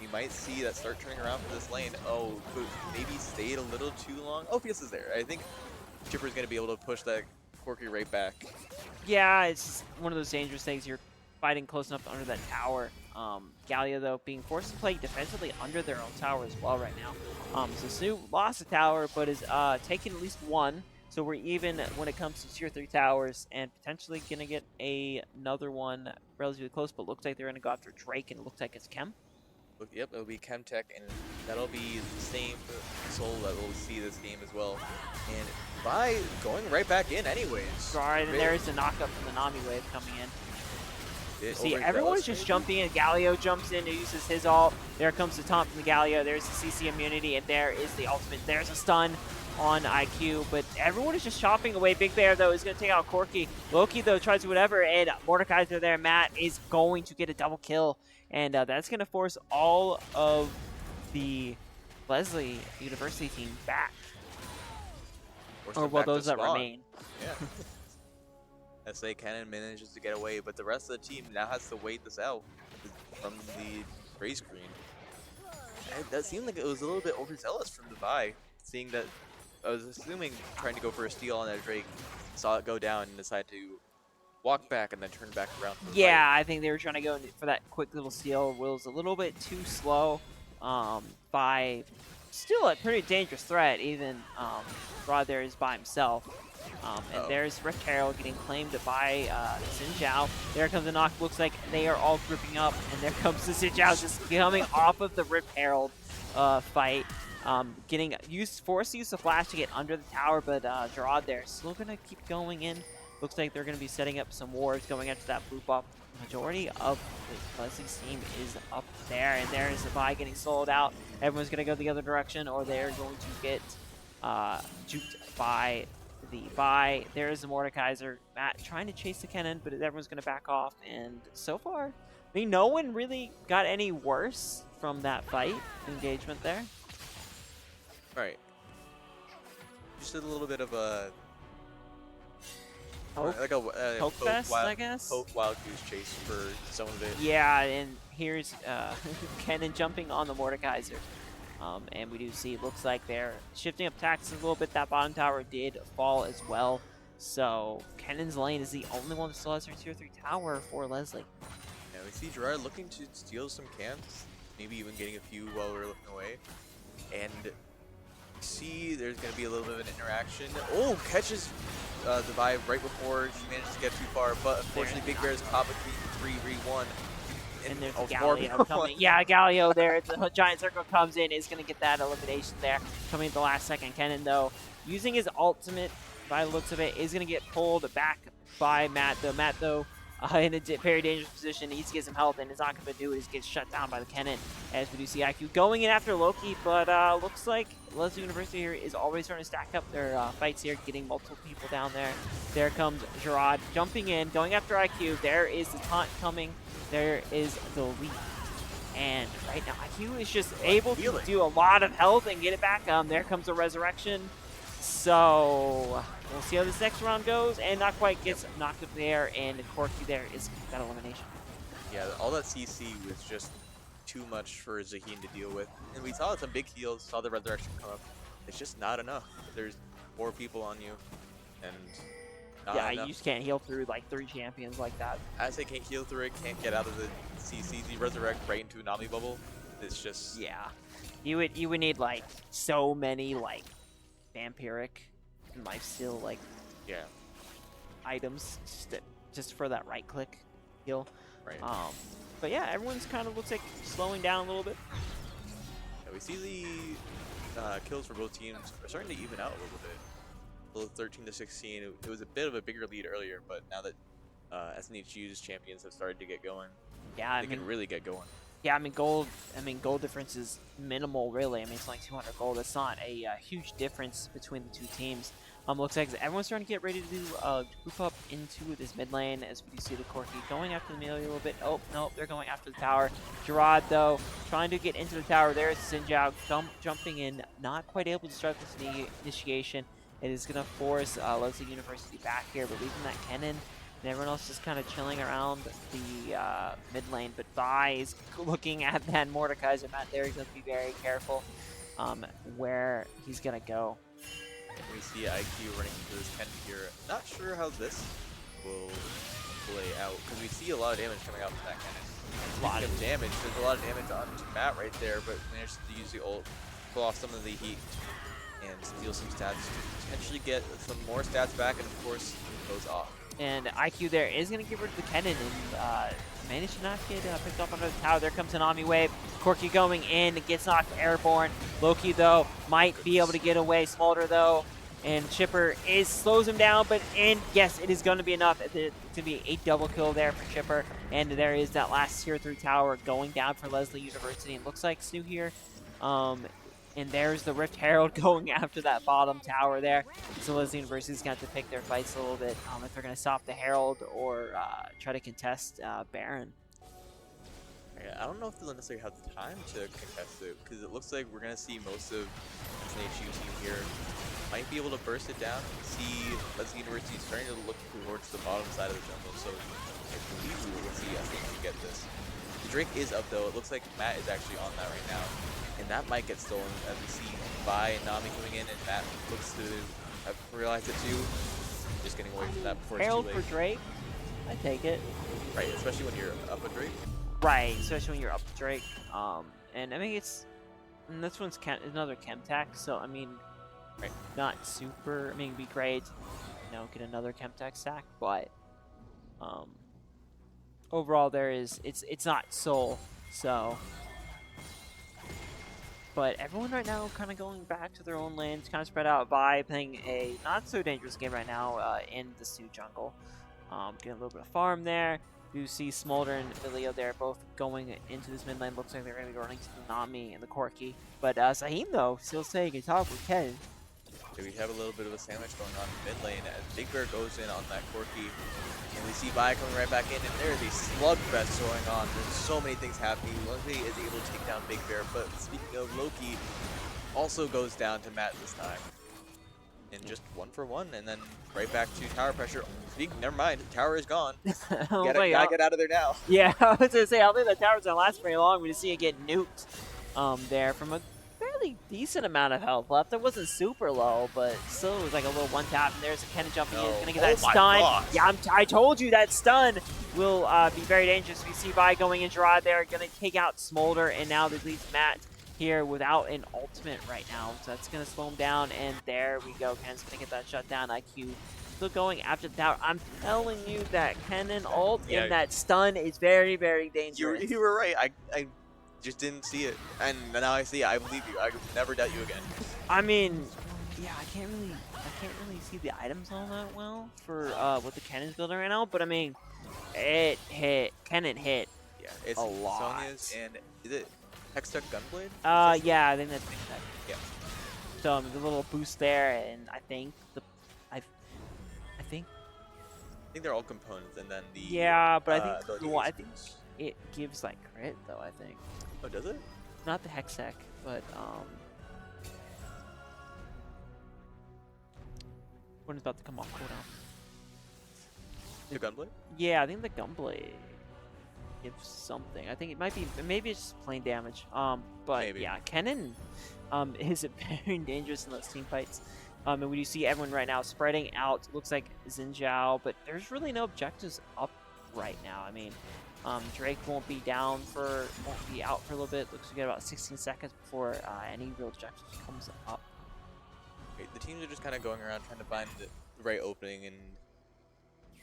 we might see that start turning around for this lane. Oh, but maybe stayed a little too long. Ophius is there. I think Chipper's going to be able to push that Corki right back. Yeah, it's one of those dangerous things. You're fighting close enough under that tower. Galio, though, being forced to play defensively under their own tower as well right now. So SNHU lost a tower, but is taking at least one. So we're even when it comes to tier 3 towers, and potentially going to get another one relatively close, but looks like they're going to go after Drake, and it looks like it's Chem. Yep, it'll be Chemtech, and that'll be the same soul that we'll see this game as well. And by going right back in anyways. Sorry, and there's the knockup from the Nami wave coming in. See, everyone's just jumping in. Galio jumps in and uses his ult. There comes the taunt from the Galio. There's the CC immunity, and there is the ultimate. There's a stun on IQ, but everyone is just chopping away. Big Bear, though, is going to take out Corki. Loki, though, tries to whatever, and Mordekaiser there, Matt, is going to get a double kill, and that's going to force all of the Lesley University team back. Or, well, those that remain. Yeah. SA Cannon manages to get away, but the rest of the team now has to wait this out from the gray screen. And that seemed like it was a little bit overzealous from the Vi, seeing that I was assuming trying to go for a steal on that Drake, saw it go down and decided to walk back and then turn back around. Yeah, I think they were trying to go for that quick little steal. Was a little bit too slow. By still a pretty dangerous threat, even Rod there is by himself. And there's Rift Herald getting claimed by Xin Zhao. There comes the knock. Looks like they are all grouping up, and there comes the Xin Zhao just coming off of the Rift Herald fight. Getting forced to use the flash to get under the tower, but Gerard there still gonna keep going in. Looks like they're gonna be setting up some wards going after that blue buff. Majority of the Leslie's team is up there, and there is the Vi getting sold out. Everyone's gonna go the other direction, or they're going to get juked by the Vi. There is the Mordekaiser. Matt trying to chase the Kennen, but everyone's going to back off. And so far, I mean, no one really got any worse from that fight engagement there. Right. Just a little bit of a poke fest, I guess. Poke wild goose chase for some of it. Yeah, and here's Kennen jumping on the Mordekaiser. And we do see it looks like they're shifting up tactics a little bit. That bottom tower did fall as well. So Kennen's lane is the only one that still has their tier 3 tower for Lesley. Yeah, we see Gerard looking to steal some camps, maybe even getting a few while we're looking away. And see there's going to be a little bit of an interaction. Oh, catches the Vi right before he manages to get too far, but unfortunately Big Bear's caught between 3v1. And there's Galio coming. Yeah, Galio there. The giant circle comes in, is going to get that elimination there. Coming at the last second. Kennen, though, using his ultimate, by the looks of it, is going to get pulled back by Matt. Matt, though, in a very dangerous position, needs to get some health, and is not going to do it. He gets shut down by the Kennen, as we do see IQ going in after Loki, but looks like Lesley University here is already starting to stack up their fights here, getting multiple people down there. There comes Gerard jumping in, going after IQ. There is the taunt coming. There is the leap. And right now, IQ is just able to do a lot of health and get it back. There comes a resurrection. So we'll see how this next round goes, and not quite gets knocked up there, and Corky there is that elimination. Yeah, all that CC was just too much for Zaheen to deal with. And we saw some big heals, saw the resurrection come up. It's just not enough. There's 4 people on you, and Yeah, not you enough. just can't heal through like 3 champions like that. As they can't heal through it, can't get out of the CCs, you resurrect right into a Nami bubble. It's just Yeah, you would need like so many like vampiric and lifesteal like yeah, items just for that right click heal. right. But yeah, everyone's kind of looks like slowing down a little bit. Yeah, we see the kills for both teams are starting to even out a little bit. A little 13 to 16. It was a bit of a bigger lead earlier, but now that SNHU's champions have started to get going, Yeah, they can really get going. yeah, I mean gold difference is minimal really. I mean it's like 200 gold. It's not a huge difference between the two teams. Looks like everyone's starting to get ready to group up into this mid lane as we see the Corky going after the melee a little bit. Oh, no, they're going after the tower. Gerard, though, trying to get into the tower. There's SNHU jumping in, not quite able to start this initiation. It is going to force Lesley University back here, but leaving that cannon and everyone else just kind of chilling around the mid lane. But Vi is looking at that Mordekaiser. Matt there, he's going to be very careful where he's going to go. We see IQ running into this Ken here. Not sure how this will play out, because we see a lot of damage coming out from that cannon. A lot of damage. There's a lot of damage onto Matt right there, but managed to use the ult, pull off some of the heat, and steal some stats to potentially get some more stats back, and of course, goes off. And IQ there is going to get rid of the cannon and manage to not get picked up under the tower. There comes an Nami wave. Corky going in, gets knocked airborne. Loki, though, might be able to get away. Smolder, though, and Chipper slows him down, but yes, it is going to be enough. It's going to be a double kill there for Chipper, and there is that last tier 3 tower going down for Lesley University. It looks like SNHU here. And there's the Rift Herald going after that bottom tower there. So Lesley University's got to pick their fights a little bit if they're going to stop the Herald or try to contest Baron. Yeah, I don't know if they'll necessarily have the time to contest it, because it looks like we're going to see most of SNHU team here might be able to burst it down. See Lesley University starting to look towards the bottom side of the jungle, so I believe we will see SNHU get this. The Drake is up though. It looks like Matt is actually on that right now, and that might get stolen as we see Vi and Nami coming in, and Matt looks to have realized it too. Just getting away from that before it's too Herald late. for Drake, I take it. Right, especially when you're up a Drake. Right, especially when you're up to Drake. And I mean and this one's another Chemtech, so I mean, right. Not super. I mean, it'd be great, get another Chemtech stack, but overall it's not Soul, so. But everyone right now kind of going back to their own lanes, kind of spread out. Vi playing a not so dangerous game right now in the SNHU jungle. Getting a little bit of farm there. You see Smolder and Vilio there both going into this mid lane. Looks like they're going to be running to the Nami and the Corky. But Saheem, though, still staying in top with Ken. So we have a little bit of a sandwich going on in mid lane as Big Bear goes in on that Corky. And we see Vi coming right back in, and there is a slugfest going on. There's so many things happening. Loki is able to take down Big Bear, but speaking of Loki, also goes down to Matt this time. And just 1 for 1, and then right back to tower pressure. Never mind, the tower is gone. Gotta get out of there now. Yeah, I was gonna say, I don't think the tower's gonna last very long. We just see it get nuked there from a fairly decent amount of health left. It wasn't super low, but still it was like a little one tap, and there's a Kenna jumping in. He's gonna get that stun. Gosh. Yeah, I told you that stun will be very dangerous. We see Vi going in Gerard there, gonna take out Smolder, and now this leaves Matt here without an ultimate right now, so that's gonna slow him down, and there we go. Ken's gonna get that shut down. IQ still going after the tower. I'm telling you that Kennen ult and that stun is very, very dangerous. You were right. I just didn't see it, and now I see it. I believe you. I would never doubt you again. I mean, yeah, I can't really see the items all that well for what the Kennen's building right now, but I mean, it hit. Kennen hit. Yeah, it's a lot. Sonya's, and is it Hextech Gunblade? Yeah, I think that's Hextech. Yeah. So the little boost there, and I think I think they're all components, and then the but I think it gives like crit though. I think. Oh, does it? Not the Hextech, but when it's about to come off cooldown. The gunblade? Yeah, I think the gunblade gives something. I think it might be, maybe it's just plain damage. But Maybe. yeah, Kennen is very dangerous in those team fights. And when you see everyone right now spreading out, looks like Xin Zhao, but there's really no objectives up right now. I mean, Drake won't be out for a little bit. Looks like we got about 16 seconds before any real objectives comes up. The teams are just kind of going around trying to find the right opening, and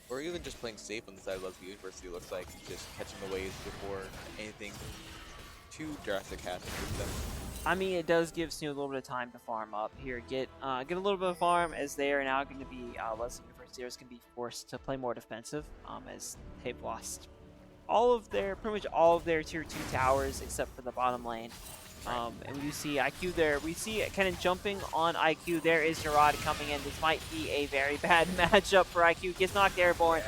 or even just playing safe on the side of Lesley University. It looks like just catching the waves before anything too drastic happens with them. I mean, it does give Snu a little bit of time to farm up here, get a little bit of farm, as they are now going to be Lesley University is going to be forced to play more defensive, as they've lost pretty much all of their tier 2 towers except for the bottom lane. And we see IQ there. We see Kennen jumping on IQ. There is Gerard coming in. This might be a very bad matchup for IQ. Gets knocked airborne.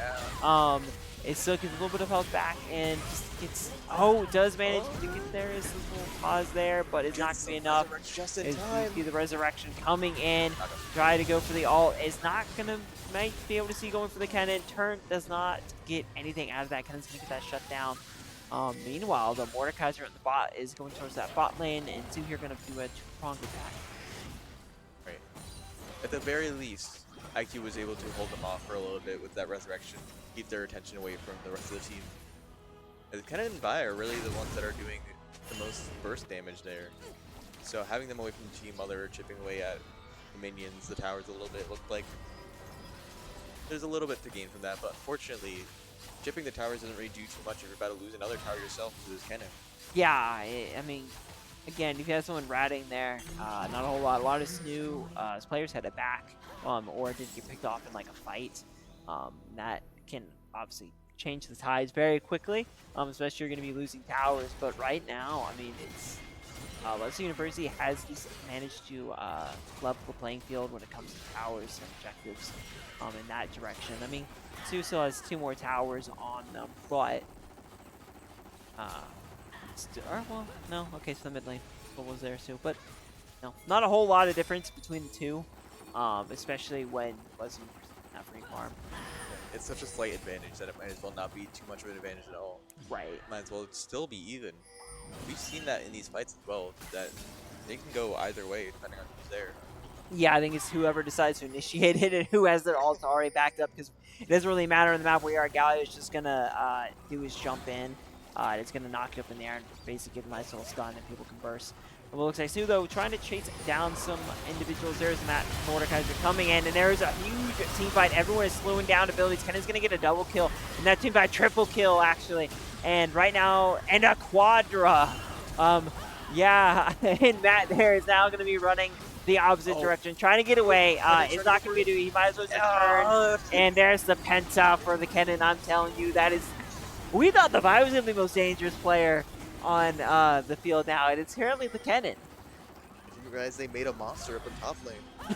It still gets a little bit of health back and just gets. Oh, does manage to get there. Is a little pause there, but it's not going to be enough. Just in As time. we see the resurrection coming in. Try to go for the ult. Is not going to. Might be able to see going for the Kennen. Turn does not get anything out of that. Kennen's going to get that shut down. Meanwhile, the Mordekaiser at the bot is going towards that bot lane, and two here going to do a two-pronged attack. Right. At the very least, IQ was able to hold them off for a little bit with that resurrection, keep their attention away from the rest of the team. And Kennen and Vi are really the ones that are doing the most burst damage there. So having them away from the team while they're chipping away at the minions, the towers a little bit, looked like there's a little bit to gain from that. But unfortunately, chipping the towers doesn't really do too much if you're about to lose another tower yourself to this Kennen. Yeah, I mean, again, if you have someone ratting there, not a whole lot. A lot of SNHU players had it back, or did get picked off in like a fight. That can obviously change the tides very quickly, especially if you're going to be losing towers. But right now, I mean, it's Lesley University has managed to level the playing field when it comes to towers and objectives in that direction. I mean, SNHU still has 2 more towers on them, but well, no, okay, so the mid lane was there too, but no, not a whole lot of difference between the two, especially when Lesley University not free farm. It's such a slight advantage that it might as well not be too much of an advantage at all. Right. Might as well still be even. We've seen that in these fights as well, that they can go either way depending on who's there. Yeah, I think it's whoever decides to initiate it and who has their ult already backed up, because it doesn't really matter on the map where you are. Galio is just going to do his jump in. It's going to knock you up in the air and basically get a nice little stun and people can burst. It looks like SNHU, though, trying to chase down some individuals. There's Matt Mordekaiser coming in, and there's a huge team fight. Everyone is slowing down abilities. Kennen's going to get a double kill, and that team fight triple kill, actually. And right now, and a quadra. Yeah, and Matt there is now going to be running the opposite direction, trying to get away. It's not going to be doing. He might as well just turn. And there's the penta for the Kennen. I'm telling you, that is. We thought the Vi was going to be the most dangerous player on the field now, and it's currently the Kennen. I didn't realize they made a monster up in top lane.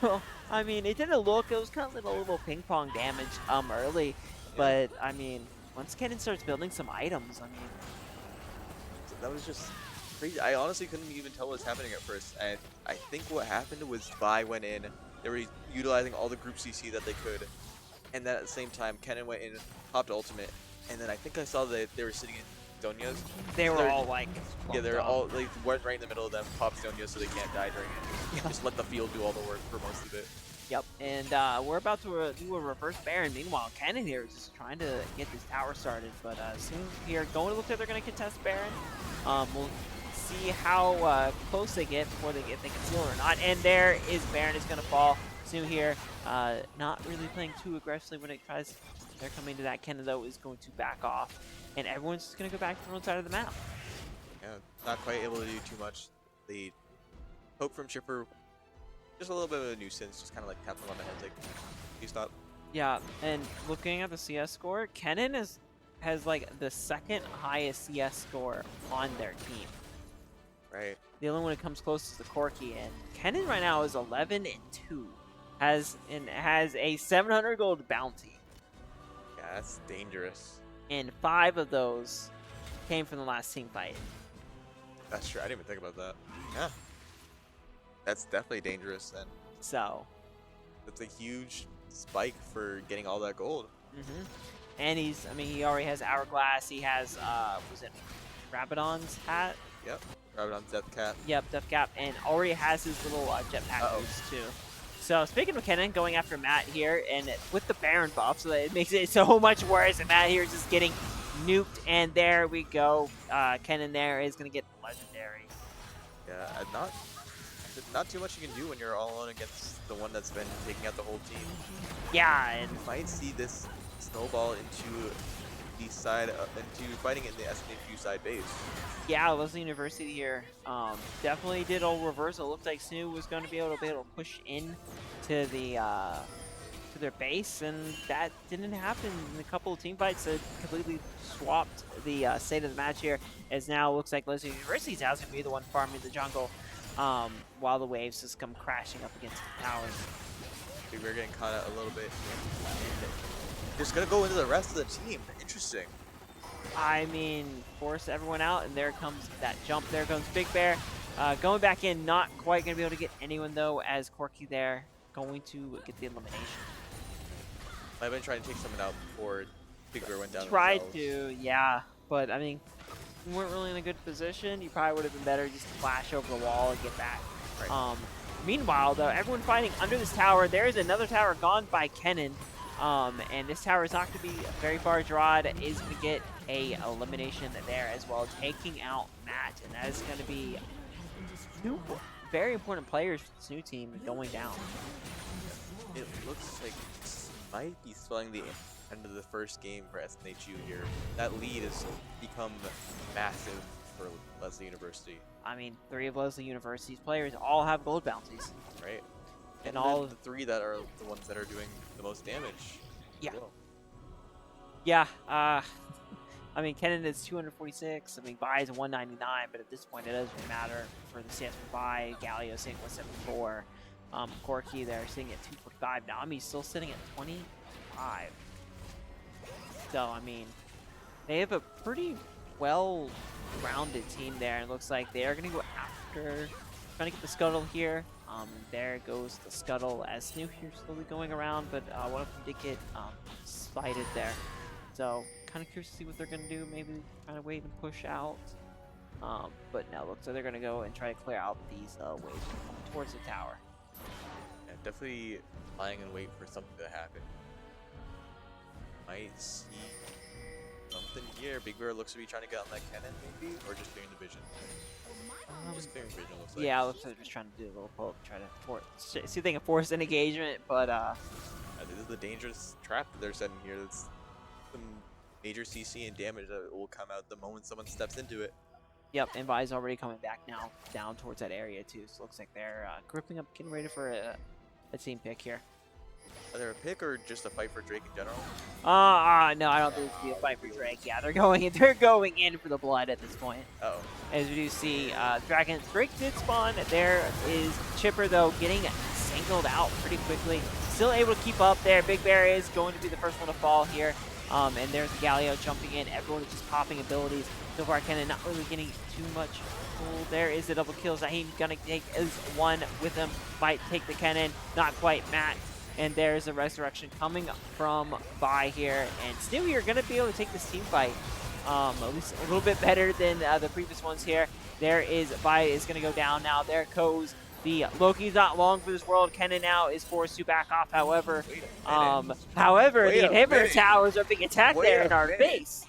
Well, I mean, it didn't look. It was kind of like a little ping pong damage early, but I mean, once Kennen starts building some items, I mean, that was just crazy. I honestly couldn't even tell what was happening at first. And I think what happened was Vi went in. They were utilizing all the group CC that they could, and then at the same time, Kennen went in, popped ultimate, and then I think I saw that they were sitting in Donia's. they were all like, Yeah, they're all like right in the middle of them. Pop Donia so they can't die during it. Yeah. Just let the field do all the work for most of it. Yep, and we're about to do a reverse Baron. Meanwhile, Kennen here is just trying to get this tower started, but soon here, going to look like they're going to contest Baron. We'll see how close they get before they get, if they can steal or not. And there is Baron is going to fall. SNHU here, not really playing too aggressively when it tries. They're coming to that. Kennen, though, is going to back off, and everyone's just going to go back to their own side of the map. Yeah, not quite able to do too much. The poke from Chipper, just a little bit of a nuisance, just kind of like tapping him on the head, like, you stop. Yeah, and looking at the CS score, Kennen has like the second highest CS score on their team. Right. The only one that comes close is the Corki, and Kennen right now is 11-2, has a 700 gold bounty, Yeah, that's dangerous. and 5 of those came from the last team fight. That's true. I didn't even think about that. Yeah. That's definitely dangerous then. So, That's a huge spike for getting all that gold. hmm And I mean, he already has Hourglass. He has, was it Rabadon's hat? Yep. Rabbit on Death Cap. Yep, Death Cap, and already has his little jetpack Uh oh. boost too. So speaking of Kennen, going after Matt here, and with the Baron buff, so that it makes it so much worse. And Matt here is just getting nuked, and there we go. Kennen there is gonna get legendary. Yeah, not too much you can do when you're all alone against the one that's been taking out the whole team. Yeah, and You might see this snowball into the side, into fighting in the SNHU side base. yeah, Lesley University here definitely did a reversal. It looked like SNHU was going to be able to push in to the to their base, and that didn't happen in a couple of team fights. So it completely swapped the state of the match here, as now it looks like Lesley University's house going to be the one farming the jungle, while the waves just come crashing up against the towers. We're getting caught out a little bit. And just gonna go into the rest of the team. Interesting. I mean, force everyone out, and there comes that jump. There comes Big Bear. Going back in, not quite going to be able to get anyone, though, as Corky there going to get the elimination. I've been trying to take someone out before Big Bear went down. Tried themselves. to, yeah. But, I mean, you weren't really in a good position. You probably would have been better just to flash over the wall and get back. Right. Meanwhile, though, everyone fighting under this tower. There is another tower gone by Kennen. And this tower is not going to be very far. Gerard is going to get a elimination there as well, taking out Matt. And that is going to be two very important players for this new team going down. It looks like this might be spelling the end of the first game for SNHU here. That lead has become massive for Lesley University. I mean, 3 of Lesley University's players all have gold bounties. Right. And all the 3 that are the ones that are doing the most damage. Yeah. Well. Yeah. I mean, Kennen is 246. I mean, Vi is 199, but at this point, it doesn't really matter for the CS for Vi. Galio sitting at 174. Corky there sitting at 245. Nami's still sitting at 25. So, I mean, they have a pretty well-rounded team there. It looks like they are going to go after, trying to get the scuttle here. There goes the scuttle as SNHU here slowly going around, but one of them did get spited there. So kind of curious to see what they're going to do. Maybe kind of wait and push out. But no, looks like they're going to go and try to clear out these waves towards the tower. Yeah, definitely lying in wait for something to happen. Might see something here. Big Bear looks to be trying to get on that cannon maybe, or just clearing the vision. Just clearing vision looks like. Yeah, it looks like they're just trying to do a little poke, try to see if they can force an engagement, but this is the dangerous trap that they're setting here. That's some major CC and damage that will come out the moment someone steps into it. Yep, and Vi's already coming back now, down towards that area too. So it looks like they're gripping up, getting ready for a team pick here. Are there a pick or just a fight for Drake in general? No, I don't think it's gonna be a fight for Drake. Yeah, they're going in for the blood at this point. Uh oh. As we do see, Drake did spawn. There is Chipper though getting singled out pretty quickly. Still able to keep up there. Big Bear is going to be the first one to fall here. And there's Galio jumping in. Everyone is just popping abilities. So far, Kennen not really getting too much. Oh, there is a double kill. Zaheen gonna take at least one with him. Might take the Kennen. Not quite Matt. And there's a resurrection coming from Vi here. And still, you're going to be able to take this team fight at least a little bit better than the previous ones here. There is Vi is going to go down now. There goes the Loki's not long for this world. Kennen now is forced to back off. However, the inhibitor towers are being attacked there in our base.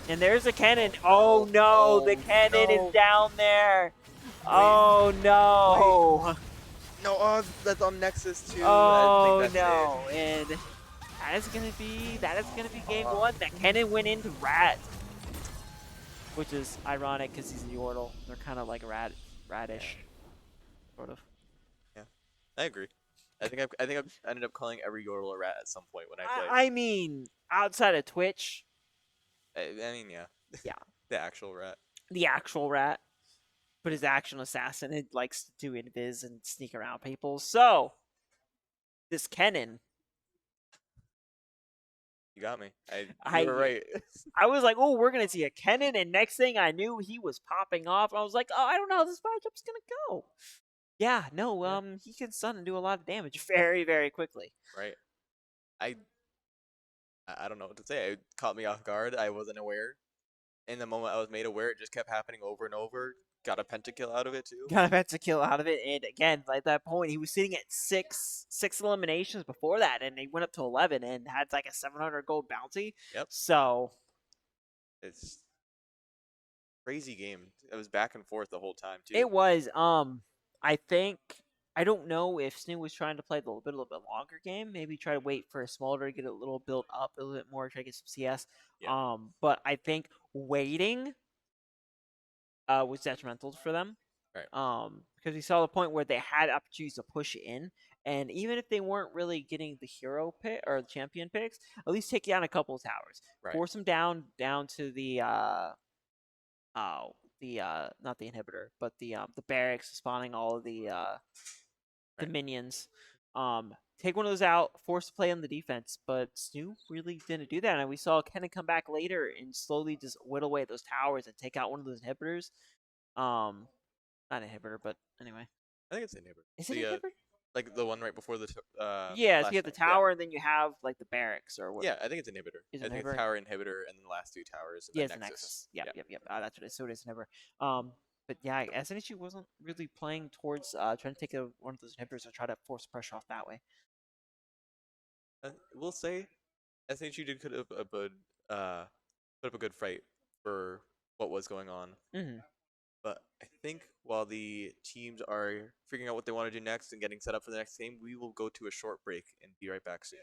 And there's a Kennen. Oh no, the Kennen is down there. Oh no. No, that's on Nexus too. Oh no, and that is gonna be game one. That Kennen went into Rat, which is ironic because he's a Yordle. They're kind of like radish, sort of. Yeah, I agree. I think I've ended up calling every Yordle a rat at some point when I play. I mean, outside of Twitch. I mean, yeah. Yeah. The actual rat. The actual rat. But his action assassin, it likes to do invis and sneak around people. So, this Kennen. You got me. You were right. I was like, oh, we're going to see a Kennen. And next thing I knew, he was popping off. I was like, oh, I don't know how this matchup's going to go. Yeah, no, Yeah. he can stun and do a lot of damage very, very quickly. Right. I I don't know what to say. It caught me off guard. I wasn't aware. In the moment I was made aware, it just kept happening over and over. Got a pentakill out of it too. Got a pentakill out of it, and again, like that point, he was sitting at six eliminations before that, and he went up to 11 and had like a 700 gold bounty. Yep. So It's crazy game. It was back and forth the whole time too. it was. I think I don't know if SNHU was trying to play a little bit longer game. Maybe try to wait for a Smolder to get a little built up a little bit more, try to get some CS. Yeah. But I think waiting was detrimental for them. Right. Because we saw the point where they had opportunities to push in, and even if they weren't really getting the hero pick or the champion picks, at least take down a couple of towers, Right. force them down to the oh the not the inhibitor, but the barracks, spawning all of the Right. minions. Take one of those out, force to play on the defense, but SNHU really didn't do that, and we saw Kennen come back later and slowly just whittle away at those towers and take out one of those inhibitors. Um, Not inhibitor, but anyway. I think it's a neighbor. Is it The inhibitor? like the one right before the Yeah, so you have the flashbang. Yeah. tower, and then you have like the barracks or what? Yeah, I think it's inhibitor. Is I it think it's inhibitor? tower inhibitor and then the last two towers and Yeah, then it's the nexus. Nexus. Yep, Yeah. yep, yep. That's what it is. So it is inhibitor. But yeah, SNHU wasn't really playing towards trying to take one of those inhibitors and try to force pressure off that way. We'll say SNHU did could have put up a good fight for what was going on. Mm-hmm. But I think while the teams are figuring out what they want to do next and getting set up for the next game, we will go to a short break and be right back soon.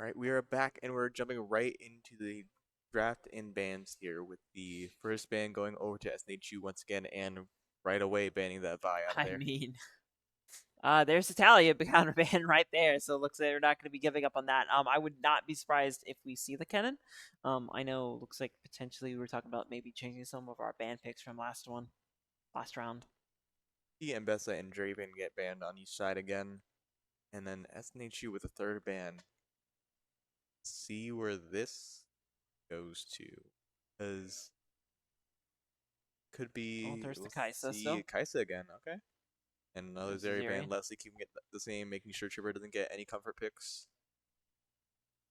All right, we are back and we're jumping right into the draft and bans here with the first ban going over to SNHU once again and right away banning that Vi out of I there. mean, there's Italia counterban right there, so it looks like they're not going to be giving up on that. I would not be surprised if we see the cannon. I know it looks like potentially we were talking about maybe changing some of our ban picks from last round. He and Bessa and Draven get banned on each side again. And then SNHU with a third ban. See where this goes to. Because could Oh, be, there's the we'll Kaisa see still. Kaisa again, okay. And another There's Zeri ban, Zeri. Lesley keeping it the same, making sure Chipper doesn't get any comfort picks.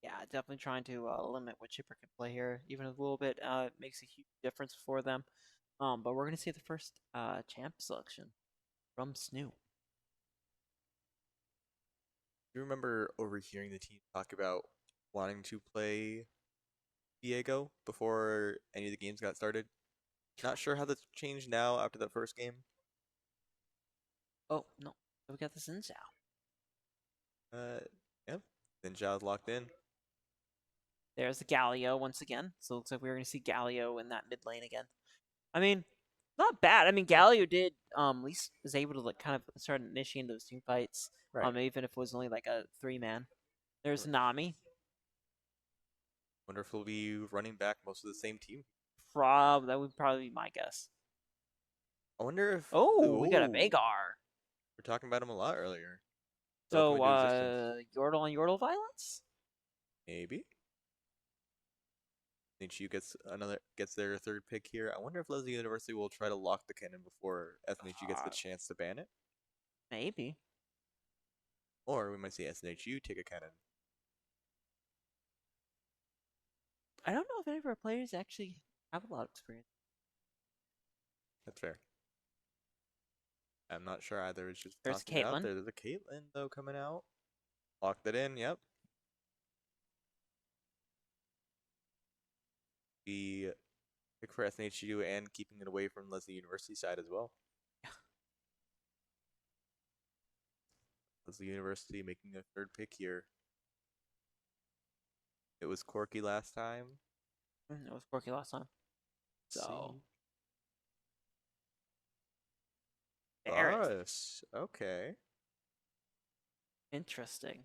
Yeah, definitely trying to limit what Chipper can play here, even a little bit. Makes a huge difference for them. But we're gonna see the first champ selection from SNHU. Do you remember overhearing the team talk about wanting to play Diego before any of the games got started? Not sure how that's changed now after that first game. Oh no, we got the Xin Zhao. Uh, yep. Then Zhao's locked in. There's the Galio once again. So it looks like we're going to see Galio in that mid lane again. I mean, not bad. I mean, Galio did at least was able to like kind of start initiating those team fights. Right. Even if it was only like a 3-man. There's Nami. Wonder if he'll be running back most of the same team. That would probably be my guess. I wonder if. Oh, we got a Ooh, Veigar. we're talking about him a lot earlier. Still So coming to existence. Yordle on Yordle violence. Maybe. SNHU gets their third pick here. I wonder if Lesley University will try to lock the cannon before SNHU gets the chance to ban it. Maybe. Or we might see SNHU take a cannon. I don't know if any of our players actually have a lot of experience. That's fair. I'm not sure either. It's just There's tossing it out Caitlyn. there. There's a Caitlyn, though, coming out. Locked it in, yep. The pick for SNHU and keeping it away from Lesley University side as well. Lesley University making a third pick here. It was Corky last time. It was Corky last time. So. See. Barret. Us. Okay. Interesting.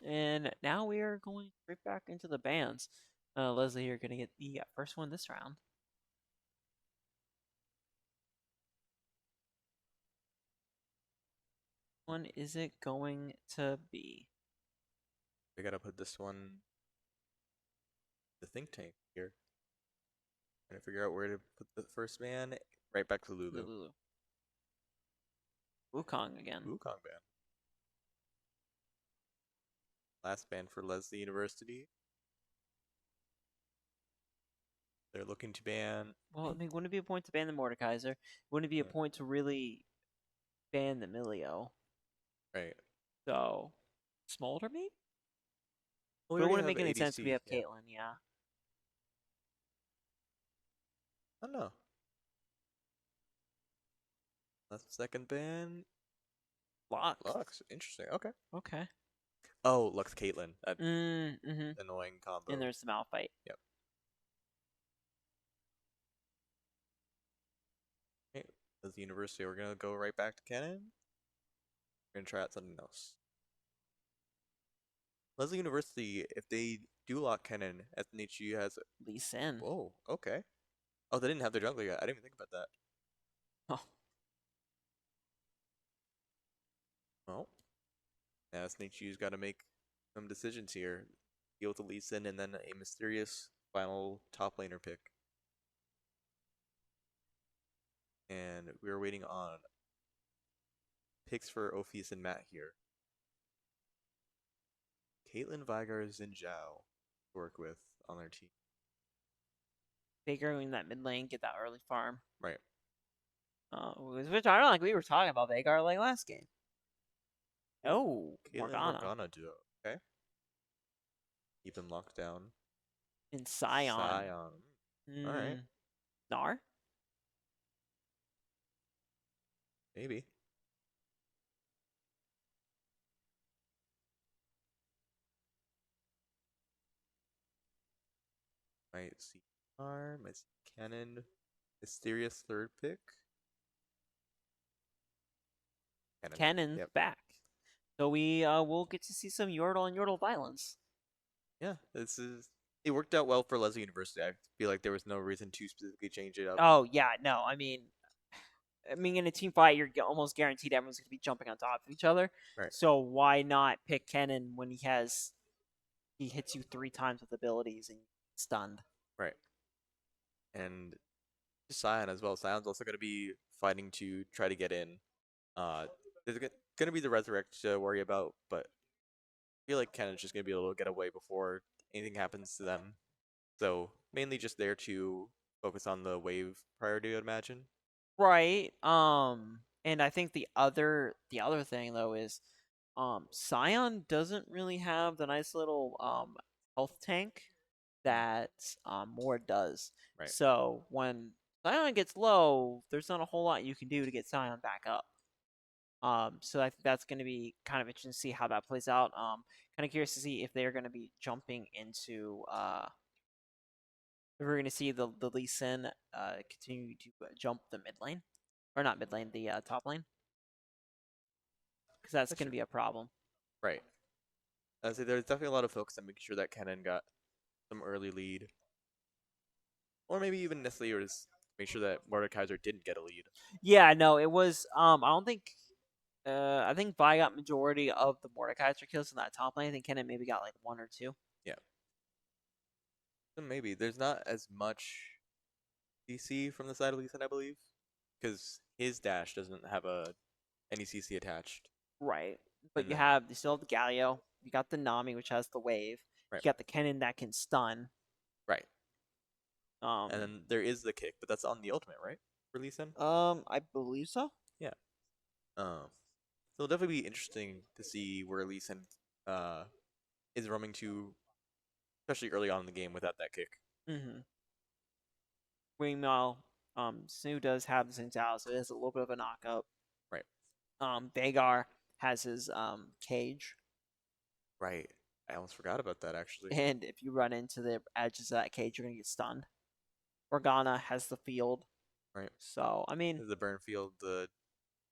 And now we are going right back into the bands. Lesley, you're going to get the first one this round. One is it going to be? We gotta put this one the think tank here. Trying to figure out where to put the first man. Right back to Lulu. Lulu. Wukong again. Wukong ban. Last ban for Lesley University. They're looking to ban. Well, I mean, wouldn't it be a point to ban the Mordekaiser? Wouldn't it be a point to really ban the Milio? Right. So, Smolder maybe? Well, But it wouldn't make any sense if we have Caitlyn, yeah. I don't know. Last second ban. Lux. Lux. Interesting. Okay. Okay. Oh, Lux Caitlyn. That Mm-hmm. annoying combo. And there's the Malphite. Yep. Okay. As the university, we're gonna go right back to Cannon. We're gonna try out something else. Lesley University, if they do lock Kennen, SNHU has. Lee Sin. Whoa, okay. Oh, they didn't have their jungler yet. I didn't even think about that. Oh. Well, now SNHU's got to make some decisions here. Deal with the Lee Sin and then a mysterious final top laner pick. And we're waiting on picks for Ophius and Matt here. Caitlyn, Veigar, Xin Zhao to work with on their team. Veigar in that mid lane, get that early farm. Right. Which I don't like. We were talking about Veigar like last game. Oh, Caitlyn Morgana duo. Okay. Keep him locked down. In Scion. Alright. Gnar? Maybe. Might see Arm, might see Cannon. Mysterious third pick. Cannon. Cannon's Yep. back. So we will get to see some Yordle and Yordle violence. Yeah, this is. It worked out well for Lesley University. I feel like there was no reason to specifically change it up. Oh yeah, no, I mean, in a team fight, you're almost guaranteed everyone's going to be jumping on top of each other. Right, So why not pick Kennen when he hits you 3 times with abilities and stunned? right. And Scion as well. Scion's also going to be fighting to try to get in. There's going to be the Resurrect to worry about, but I feel like Cannon's just going to be able to get away before anything happens to them. So mainly just there to focus on the wave priority, I'd imagine. Right. And I think the other thing though is, Scion doesn't really have the nice little health tank Mm, that Mord does. right. So when Scion gets low, there's not a whole lot you can do to get Scion back up. So I think that's going to be kind of interesting to see how that plays out. Kind of curious to see if they're going to be jumping into if we're going to see the Lee Sin continue to jump the mid lane, or not mid lane, the top lane, because that's That's going to true. be a problem. Right. I'd say there's definitely a lot of focus on making sure that Cannon got some early lead. Or maybe even Nestle or just make sure that Mordekaiser didn't get a lead. Yeah, no, it was. I don't think. I think Vi got majority of the Mordekaiser kills in that top lane. I think Kennen maybe got like 1 or 2. Yeah. So maybe there's not as much CC from the side of Lee Sin, I believe. Because his dash doesn't have any CC attached. Right. But And then you still have the Galio. You got the Nami, which has the wave. You right. got the Kennen that can stun. Right. And Um, then there is the kick, but that's on the ultimate, right? For Lee Sin? I believe so. Yeah. So it'll definitely be interesting to see where Lee Sin uh is roaming to, especially early on in the game without that kick. Mm-hmm. Meanwhile, SNHU does have the Singtao, so it is a little bit of a knockup. Right. Vagar has his cage, Right. I almost forgot about that actually. and if you run into the edges of that cage, you're gonna get stunned. Organa has the field, Right. so I mean, The burn field, the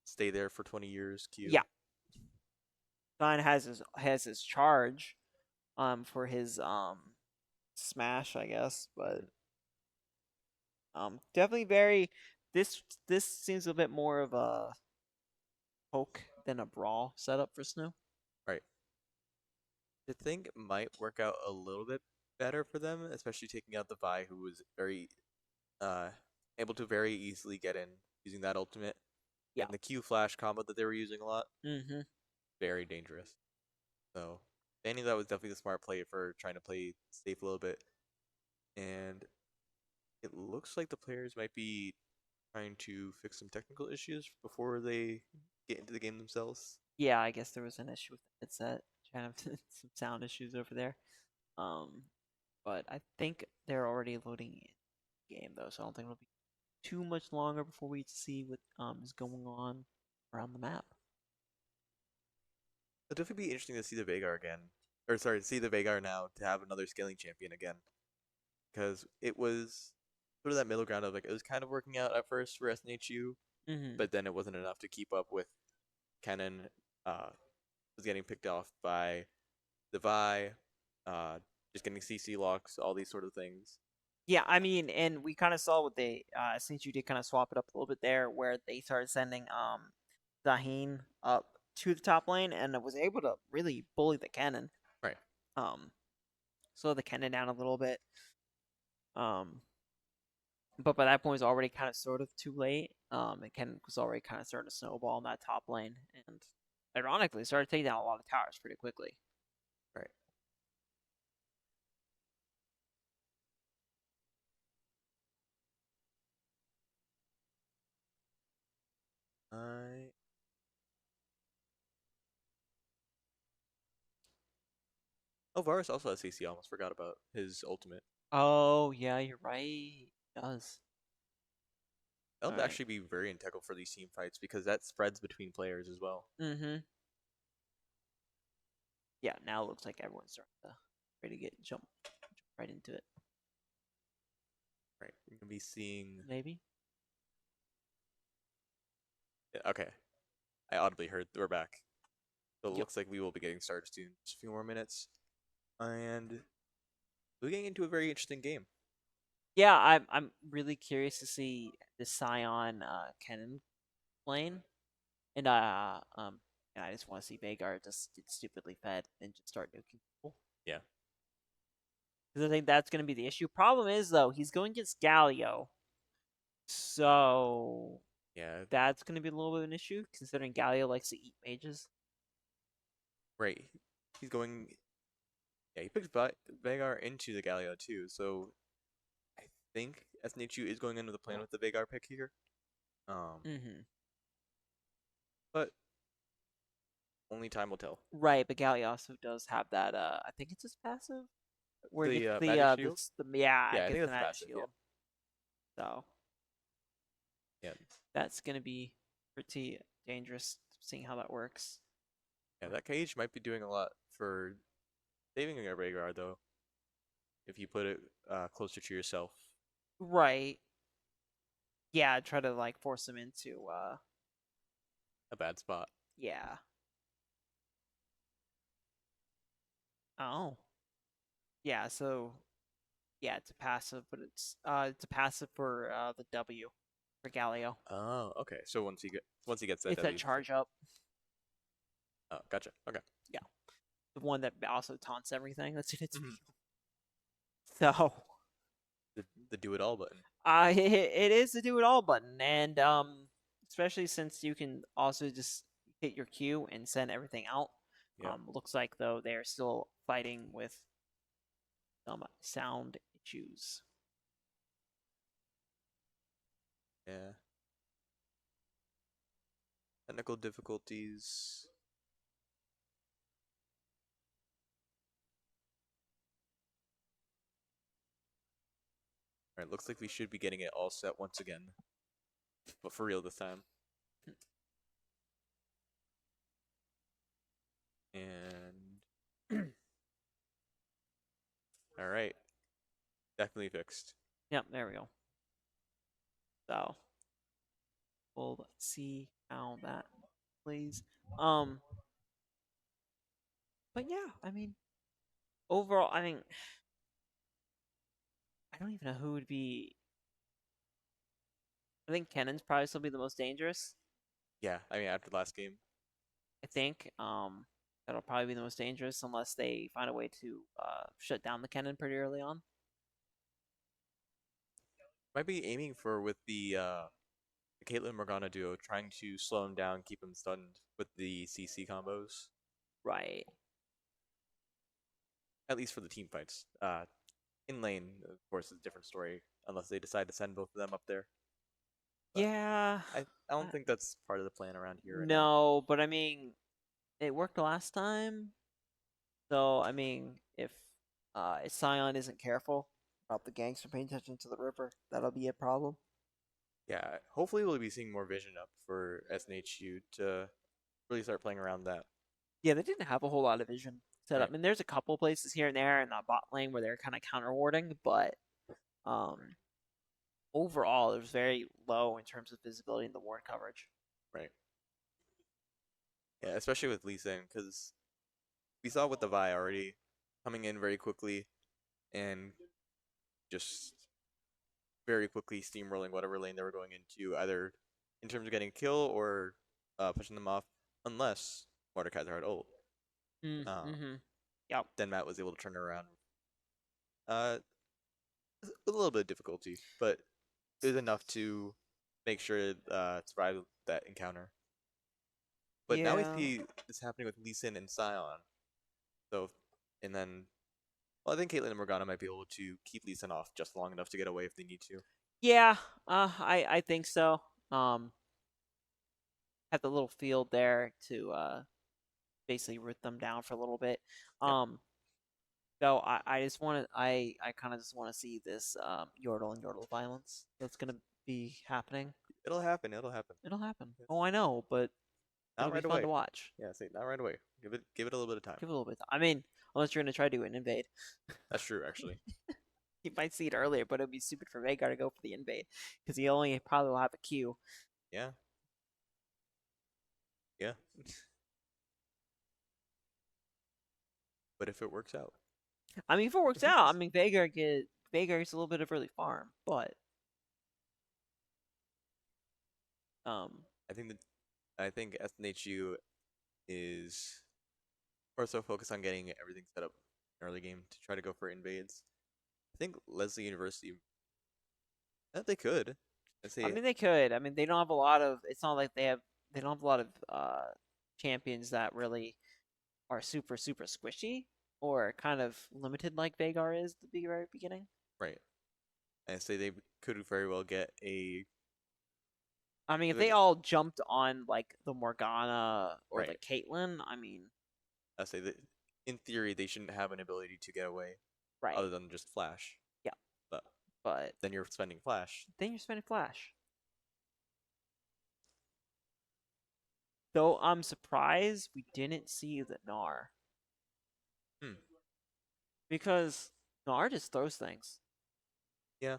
stay there for 20 years Q. yeah, Stein has his charge, for his smash, I guess, but Mhm. definitely very. This seems a bit more of a poke than a brawl setup for SNHU. Right. I think might work out a little bit better for them, especially taking out the Vi, who was very uh able to very easily get in using that ultimate. Yeah. And the Q flash combo that they were using a lot, Mm-hmm. very dangerous. So banning that was definitely the smart play for trying to play safe a little bit. And it looks like the players might be trying to fix some technical issues before they get into the game themselves. Yeah, I guess there was an issue with the headset. Kind of some sound issues over there. Um, but I think they're already loading in the game though, so I don't think it'll be too much longer before we see what is going on around the map. It'll definitely be interesting to see the Vagar again. Or sorry, see the Vagar now to have another scaling champion again. Because it was sort of that middle ground of like it was kind of working out at first for SNHU, Mm-hmm. but then it wasn't enough to keep up with Kennen. Was getting picked off by the Vi, just getting CC locks, all these sort of things. Yeah, I mean, and we kind of saw what they since you did kind of swap it up a little bit there, where they started sending Zaheen up to the top lane and was able to really bully the cannon. Right. Um, slow the cannon down a little bit. Um, but by that point, it was already kind of sort of too late. And Ken was already kind of starting to snowball in that top lane, and ironically, started taking down a lot of towers pretty quickly. Right. I Oh, Varus also has CC. I almost forgot about his ultimate. Oh yeah, you're right. It does. That All would right. actually be very integral for these team fights because that spreads between players as well. Mm-hmm. Yeah, now it looks like everyone's starting to ready to jump right into it. Gonna be seeing. maybe. Yeah, okay, I audibly heard we're back. So it Yep. looks like we will be getting started soon. Just a few more minutes, and we're getting into a very interesting game. Yeah, I'm really curious to see the Scion Kennen lane, and and I just want to see Vagar just get stupidly fed and just start nuking people. Yeah, Because I think that's going to be the issue. Problem is though, he's going against Galio, so yeah, that's going to be a little bit of an issue considering Galio likes to eat mages. right. He's going. Yeah, he picks Vagar into the Galio too. So I think SNHU is going into the plan with the Vagar pick here. Um, Mm-hmm. but only time will tell. Right, but Galio also does have that. I think it's his passive where it gets The magic the shield. yeah, Yeah, it I think gets the that's magic passive. Yeah, shield. So yeah, that's gonna be pretty dangerous. Seeing how that works. yeah. That cage might be doing a lot for saving a Vagar though, if you put it closer to yourself. Right. Yeah, try to like force him into A bad spot. yeah. Oh. Yeah, so yeah, it's a passive, but it's a passive for the W for Galio. Oh, okay. So once he gets that It's that W. charge up. Oh, gotcha. Okay. Yeah. The one that also taunts everything that's in its Mhm. field. So The do it all button. it is the do it all button, and especially since you can also just hit your Q and send everything out. Yeah. Looks like though they are still fighting with some sound issues. Yeah. Technical difficulties. All right. Looks like we should be getting it all set once again, but for real this time. And all right. Definitely fixed. Yep, there we go. So we'll see how that plays. Um, but yeah, I mean, overall, I mean, I don't even know who would be. I think Kennon's probably still be the most dangerous. Yeah. I mean, after the last game, I think that'll probably be the most dangerous unless they find a way to shut down the Kennon pretty early on. might be aiming for with the Caitlyn Morgana duo, trying to slow him down, keep him stunned with the CC combos. Right. At least for the team fights. In lane, of course, is a different story. Unless they decide to send both of them up there. But Yeah. I don't think that's part of the plan around here right now. No, but I mean, it worked last time. So I mean, if Scion isn't careful about the ganks from paying attention to the river, that'll be a problem. Yeah, hopefully we'll be seeing more vision up for SNHU to really start playing around that. Yeah, they didn't have a whole lot of vision set up. Right, I mean, there's a couple places here and there in the bot lane where they're kind of counter warding, but um, overall, it was very low in terms of visibility in the ward coverage. right. Yeah, especially with Lee Sin, because we saw with the Vi already coming in very quickly and just very quickly steamrolling whatever lane they were going into, either in terms of getting a kill or pushing them off, unless Mordekaiser had ult. Mm-hmm. Yep. Then Matt was able to turn it around. Uh, a little bit of difficulty, but it was enough to make sure survive that encounter. But now we Yeah. see this happening with Lee Sin and Sion. So, and then, well, I think Caitlyn and Morgana might be able to keep Lee Sin off just long enough to get away if they need to. Yeah. I think so. Had the little field there to basically root them down for a little bit. Yeah, So I just want to I kind of just want to see this Yordle and Yordle violence that's gonna be happening. it'll happen. It'll happen. It'll happen. Yes. Oh, I know, but Not it'll be right fun to away. watch. Yeah, say not right away. Give it a little bit of time. Give it a little bit. I mean, unless you're gonna try to do an invade. That's true, actually. He might see it earlier, but it'd be stupid for Vagar to go for the invade because he only probably will have a Q. Yeah. Yeah. But if it works out. I mean, if it works out, I mean, Vagar gets a little bit of early farm, but I think SNHU is more so focused on getting everything set up in early game to try to go for invades. I think Lesley University, they could. I'd I say, mean, they could. I mean, they don't have a lot of. It's not like they don't have a lot of champions that really are super super squishy or kind of limited like Vagar is at the very beginning. right. I'd say they could very well get a I mean, if like they all jumped on like the Morgana or the right. Caitlyn, I mean, I'd say that in theory they shouldn't have an ability to get away right? other than just flash. Yeah, But but then you're spending flash. then you're spending Flash. Though I'm surprised we didn't see the Gnar. Hmm. Because Gnar just throws things. Yeah.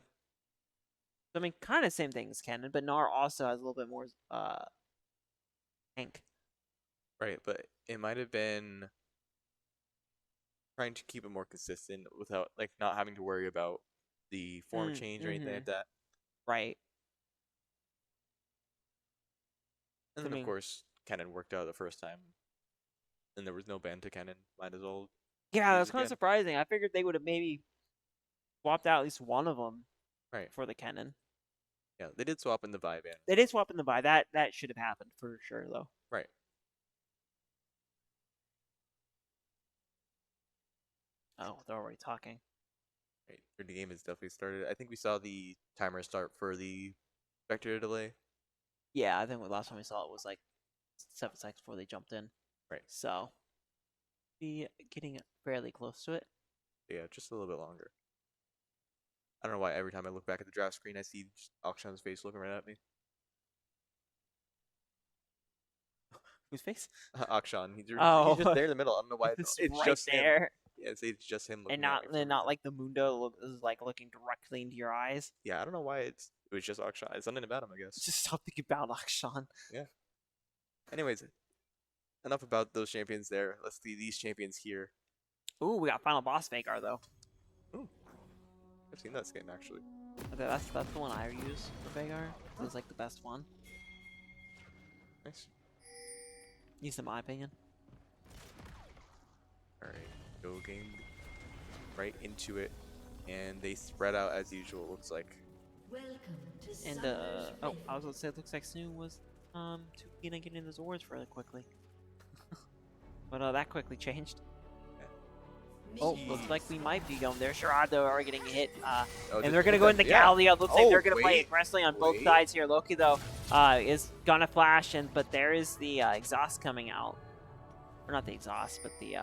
I mean, kind of same thing as Cannon, but Gnar also has a little bit more tank. Right, but it might have been trying to keep it more consistent without like not having to worry about the form change or anything like that. Right. And I then of mean, course Kennen worked out the first time. And there was no ban to Kennen. Might as well yeah, use that's kind of again. surprising. I figured they would have maybe swapped out at least one of them Right. for the Kennen. Yeah, they did swap in the Vi ban. They did swap in the buy. That should have happened for sure, though. Right. Oh, they're already talking. Right. The game has definitely started. I think we saw the timer start for the vector delay. Yeah, I think the last time we saw it was like 7 seconds before they jumped in. Right. So, be getting fairly close to it. Yeah, just a little bit longer. I don't know why every time I look back at the draft screen, I see Akshan's face looking right at me. Whose face? Akshan, he's Oh, just there in the middle. I don't know why it's it's right just him. there, Yeah, it's just him looking and at me. not like the Mundo is like looking directly into your eyes. Yeah, I don't know why it was just Akshan. It's something about him, I guess. Just stop thinking about Akshan. Yeah. Anyways, enough about those champions there. Let's see these champions here. Ooh, we got final boss Vagar though. Ooh, I've seen that skin actually. Okay, that's the one I use for Vagar. It's like the best one, Nice. at least in my opinion. All right, go game right into it, and they spread out as usual. It looks like. And oh, I was gonna say it looks like SNHU was too keen on getting those awards fairly quickly. But that quickly changed. Oh, looks like we might be going there. Sharado are getting hit. And they're going to go into Galio. Looks like they're going to play aggressively on both sides here. Loki, though, is going to flash, but there is the exhaust coming out. Or not the exhaust, but the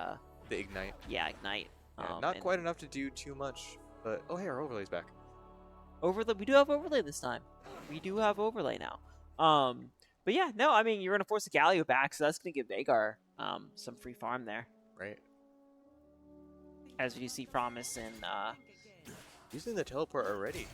ignite. Yeah, ignite. Yeah, not quite enough to do too much, but oh hey, our overlay's back. Overlay. We do have overlay this time. We do have overlay now. But yeah, no, I mean, you're going to force the Galio back, so that's going to give Vagar some free farm there. Right. As you see Promise in using the teleport already.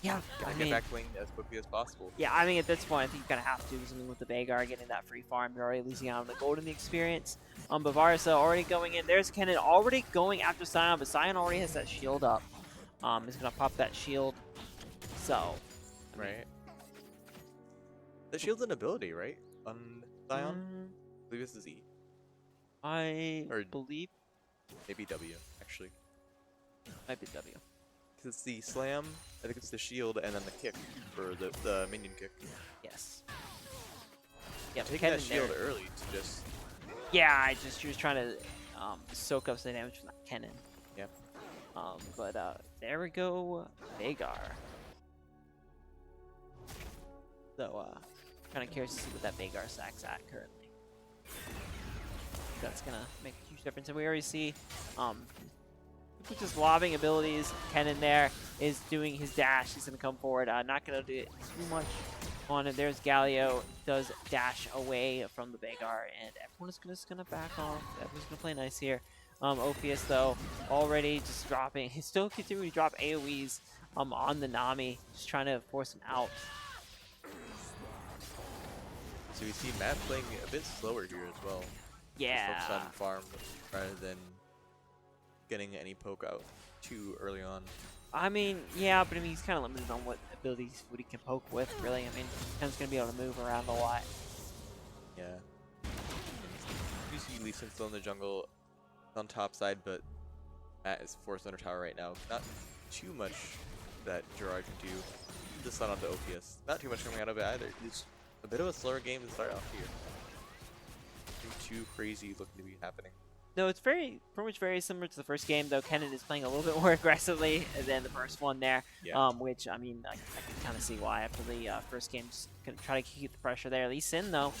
Yeah, Gotta get back lane as quickly as possible. Yeah, I mean, at this point, I think you kind of have to do something with the Vagar, getting that free farm. You're already losing out on the gold in the experience. Bavarsa already going in. There's Kennen already going after Sion, but Sion already has that shield up. He's going to pop that shield. So. Right. The shield's an ability, right? On Sion? I believe this is E. I believe. Maybe W, actually. Might be W. Because it's the slam, I think it's the shield, and then the kick for the minion kick. Yes. Yeah, taking that shield early to just. Yeah, she was trying to soak up some damage from that Kennen. Yep. But there we go, Vagar. So kind of curious to see what that Vagar stack's at currently. That's gonna make a huge difference, and we already see just lobbing abilities. Kennen there is doing his dash. He's gonna come forward. Not gonna do too much on it. There's Galio, does dash away from the Vagar, and everyone is just gonna back off. Everyone's gonna play nice here. Ophius though already just dropping. He's still continuing to drop AoEs on the Nami, just trying to force him out. So we see Matt playing a bit slower here as well. Just focus Yeah. on farm rather than getting any poke out too early on. I mean, yeah, but I mean, he's kind of limited on what abilities what he can poke with, really. I mean, Ken's going to be able to move around a lot. Yeah. You see Lesley still in the jungle on top side, but Matt is forced under tower right now. Not too much that Gerard can do. The stun onto Ophius. Not too much coming out of it either. It's a bit of a slower game to start off here. Nothing too crazy looking to be happening. No, it's pretty much very similar to the first game, though Kennen is playing a little bit more aggressively than the first one there. Yeah. Which, I mean, I can kind of see why after the first game. Just gonna try to keep the pressure there. Lee Sin, though,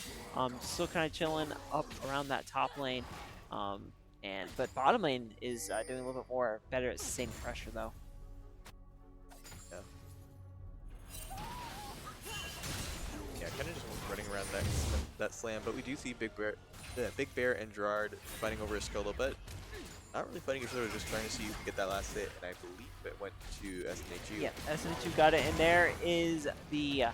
still kind of chilling up around that top lane. But bottom lane is doing a little bit more better at sustaining pressure, though. Yeah. Yeah, kind of just running around that slam, but we do see Big Bear and Gerard fighting over a Skirtle, but not really fighting each other, just trying to see who can get that last hit, and I believe it went to SNHU. Yeah, SNHU got it, and there is the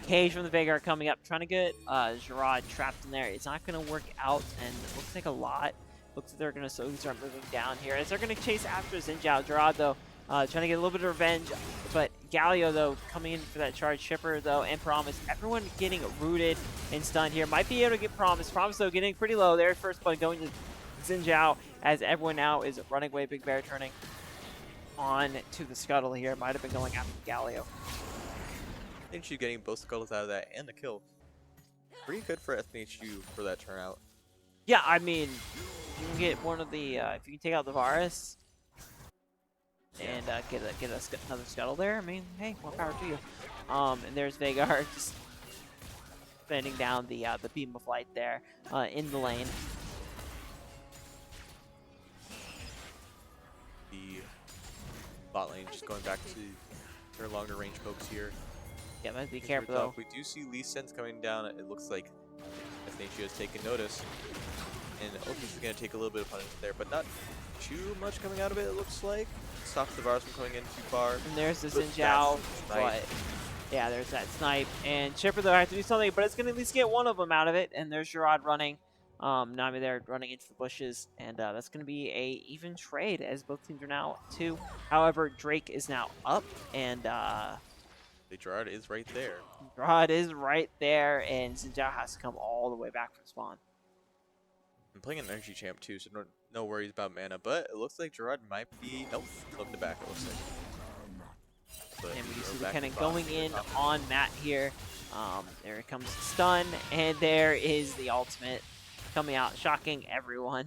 cage from the Veigar coming up, trying to get Gerard trapped in there. It's not going to work out, and it looks like a lot. Looks like they're going to slowly start moving down here, as they're going to chase after Xin Zhao. Gerard, though, trying to get a little bit of revenge, but Galio, though, coming in for that charge. Shipper, though, and Promise. Everyone getting rooted and stunned here. Might be able to get Promise. Promise, though, getting pretty low. Their first blood going to Xin Zhao, as everyone now is running away. Big Bear turning on to the Scuttle here. Might have been going after Galio. I think she's getting both Scuttles out of that and the kill. Pretty good for SNHU for that turnout. Yeah, I mean, you can get one of the, if you can take out the Varus and get another Scuttle there, I mean, hey, more power to you. And there's Veigar just bending down the beam of light there in the lane. The bot lane just going back to their longer range pokes here. Yeah, but be careful though. We do see Lee Sin's coming down. It looks like SNHU has taken notice. And Ophius is going to take a little bit of punishment there, but not too much coming out of it, it looks like. Stops the Varus from coming in too far. And there's the Xin Zhao, but yeah, there's that snipe. And Chipper, though, has to do something, but it's going to at least get one of them out of it. And there's Gerard running. Nami there running into the bushes, and that's going to be a even trade, as both teams are now 2. However, Drake is now up, and Gerard is right there. Gerard is right there, and Xin Zhao has to come all the way back from spawn. I'm playing an energy champ too, so no worries about mana, but it looks like Gerard might be... Nope, look the back, it looks like. But and we see the Kennen going in on Matt here. There comes the stun, and there is the ultimate coming out, shocking everyone.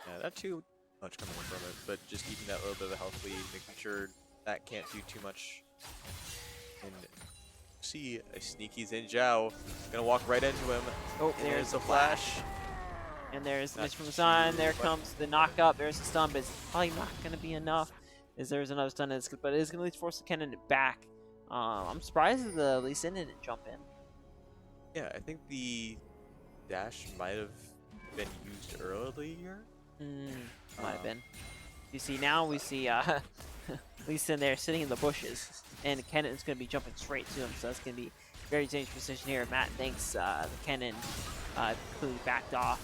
Yeah, not too much coming from it, but just keeping that little bit of a health lead, making sure that can't do too much. And see a sneaky Xin Zhao, gonna walk right into him. Oh, there's the flash. And there's the miss from the sun. There comes the knock up. There's the stun, but it's probably not gonna be enough. As there's another stun, but it is gonna at least force the Kennen back. I'm surprised that the Lee Sin didn't jump in. Yeah, I think the dash might have been used earlier. Might have been. You see now we see Lee Sin there sitting in the bushes, and Kennen is going to be jumping straight to him, so that's going to be a very dangerous position here. Matt thinks the Kennen completely backed off.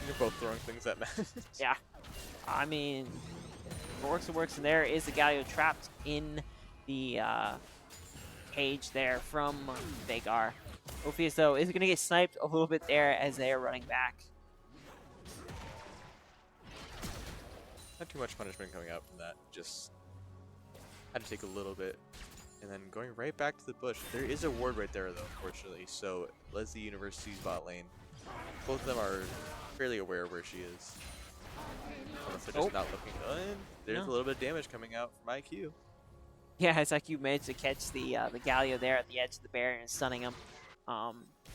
You're both throwing things at Matt. Yeah, I mean, it works, and there is the Galio trapped in the cage there from Veigar. Ophius, though, is going to get sniped a little bit there as they are running back. Not too much punishment coming out from that, just had to take a little bit. And then going right back to the bush. There is a ward right there, though, unfortunately. So Lesley University's bot lane. Both of them are fairly aware of where she is. Unless they're just not looking. And there's a little bit of damage coming out from IQ. Yeah, it's like you managed to catch the Galio there at the edge of the barrier and stunning him.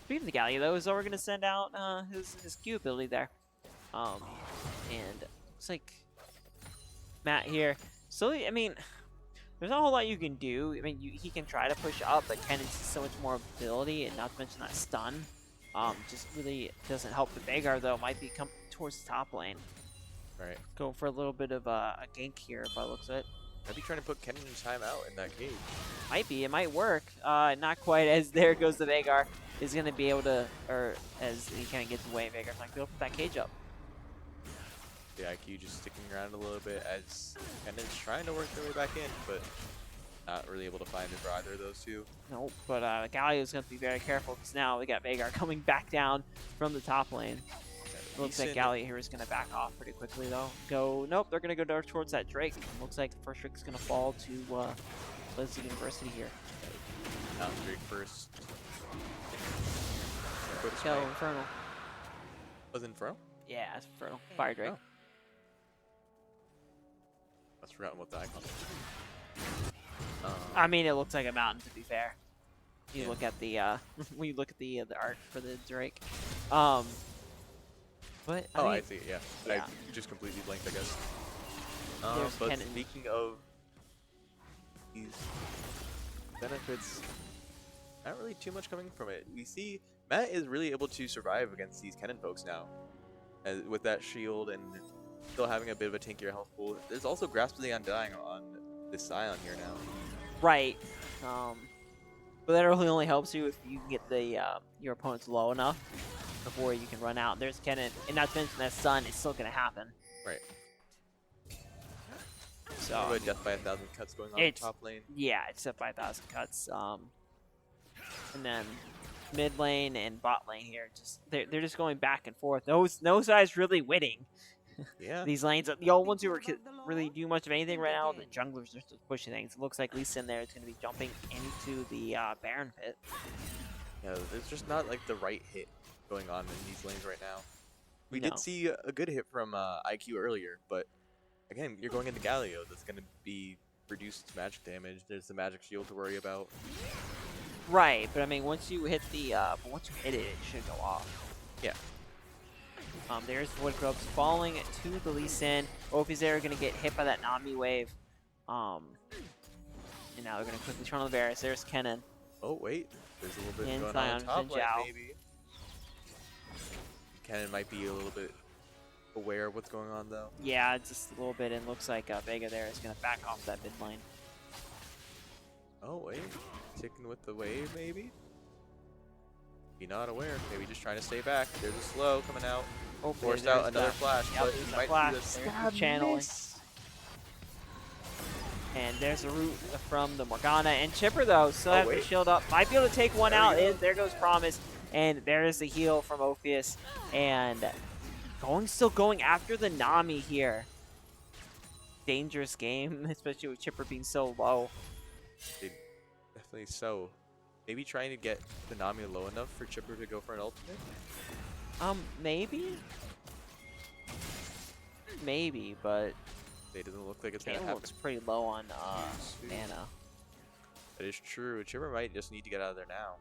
Speaking of the Galio, though, Zora going to send out his Q ability there. And looks like Matt here. So, I mean, there's not a whole lot you can do. I mean, he can try to push up, but Kennen's so much more ability, and not to mention that stun. Just really doesn't help the Veigar though. Might be coming towards the top lane. Right. Going for a little bit of a gank here by the looks of it. Might be trying to put Kennen in timeout in that cage. Might be. It might work. Not quite. As there goes the Veigar. Is going to be able to, or as he kind of gets away, Veigar's not going to be able to put that cage up. The IQ just sticking around a little bit as Kennen's trying to work their way back in, but not really able to find it for either of those two. Nope, but Galio's going to be very careful because now we got Veigar coming back down from the top lane. Looks like Galio here is going to back off pretty quickly though. Nope, they're going to go towards that Drake. Looks like the first Drake's going to fall to Lesley University here. Not Drake first. Go Infernal. Was it Infernal? Yeah, it's Infernal. Fire Drake. Oh. I've forgotten what the icon is. I mean, it looks like a mountain to be fair. You look at the when you look at the art for the Drake. But I mean, I see. Yeah. Yeah. I just completely blanked, I guess. There's But Kennen. speaking of these benefits, not really too much coming from it. We see Matt is really able to survive against these Kennen folks now, with that shield and still having a bit of a tankier health pool. There's also Grasp of the Undying on this Scion here now. right. But that really only helps you if you can get the your opponents low enough before you can run out. There's Kennen, and not to mention that stun is still gonna happen. Right. So A death by 1,000 cuts going on in It's- top lane. yeah, it's up by 1,000 cuts. And then mid lane and bot lane here, just they're just going back and forth. No side's really winning Yeah. these lanes. The old ones who are really do much of anything right now, the junglers are just pushing things. It looks like Lisa in there is going to be jumping into the Baron pit. Yeah, there's just not like the right hit going on in these lanes right now. We No. did see a good hit from IQ earlier, but again, you're going into Galio. That's going to be reduced magic damage. There's the magic shield to worry about. Right, but I mean, once you hit the, once you hit it, it should go off. Yeah. There's Wood Grubs falling to the Lee Sin. Ophi's there going to get hit by that Nami wave. And now they're going to quickly turn on the Varus. There's Kennen. Oh, wait. There's a little bit And going on Sion top lane, Jinzhao. maybe. Kennen might be a little bit aware of what's going on, though. Yeah, just a little bit, and looks like Vega there is going to back off that mid lane. Oh, wait. Ticking with the wave, maybe? Be not aware. Maybe just trying to stay back. There's a slow coming out. Oh, Forced out another flash, Yep, but there's he a might flash. do the There's the stab channeling. miss. And there's a root from the Morgana. And Chipper, though, still has the wait. shield up. Might be able to take one There we out. go. There goes Promise. And there is the heal from Ophius. And still going after the Nami here. Dangerous game, especially with Chipper being so low. Definitely so. Maybe trying to get the Nami low enough for Chipper to go for an ultimate? Maybe? Maybe, but It doesn't look like it's going to Kale happen. looks pretty low on Sweet. mana. That is true. Chipper might just need to get out of there now.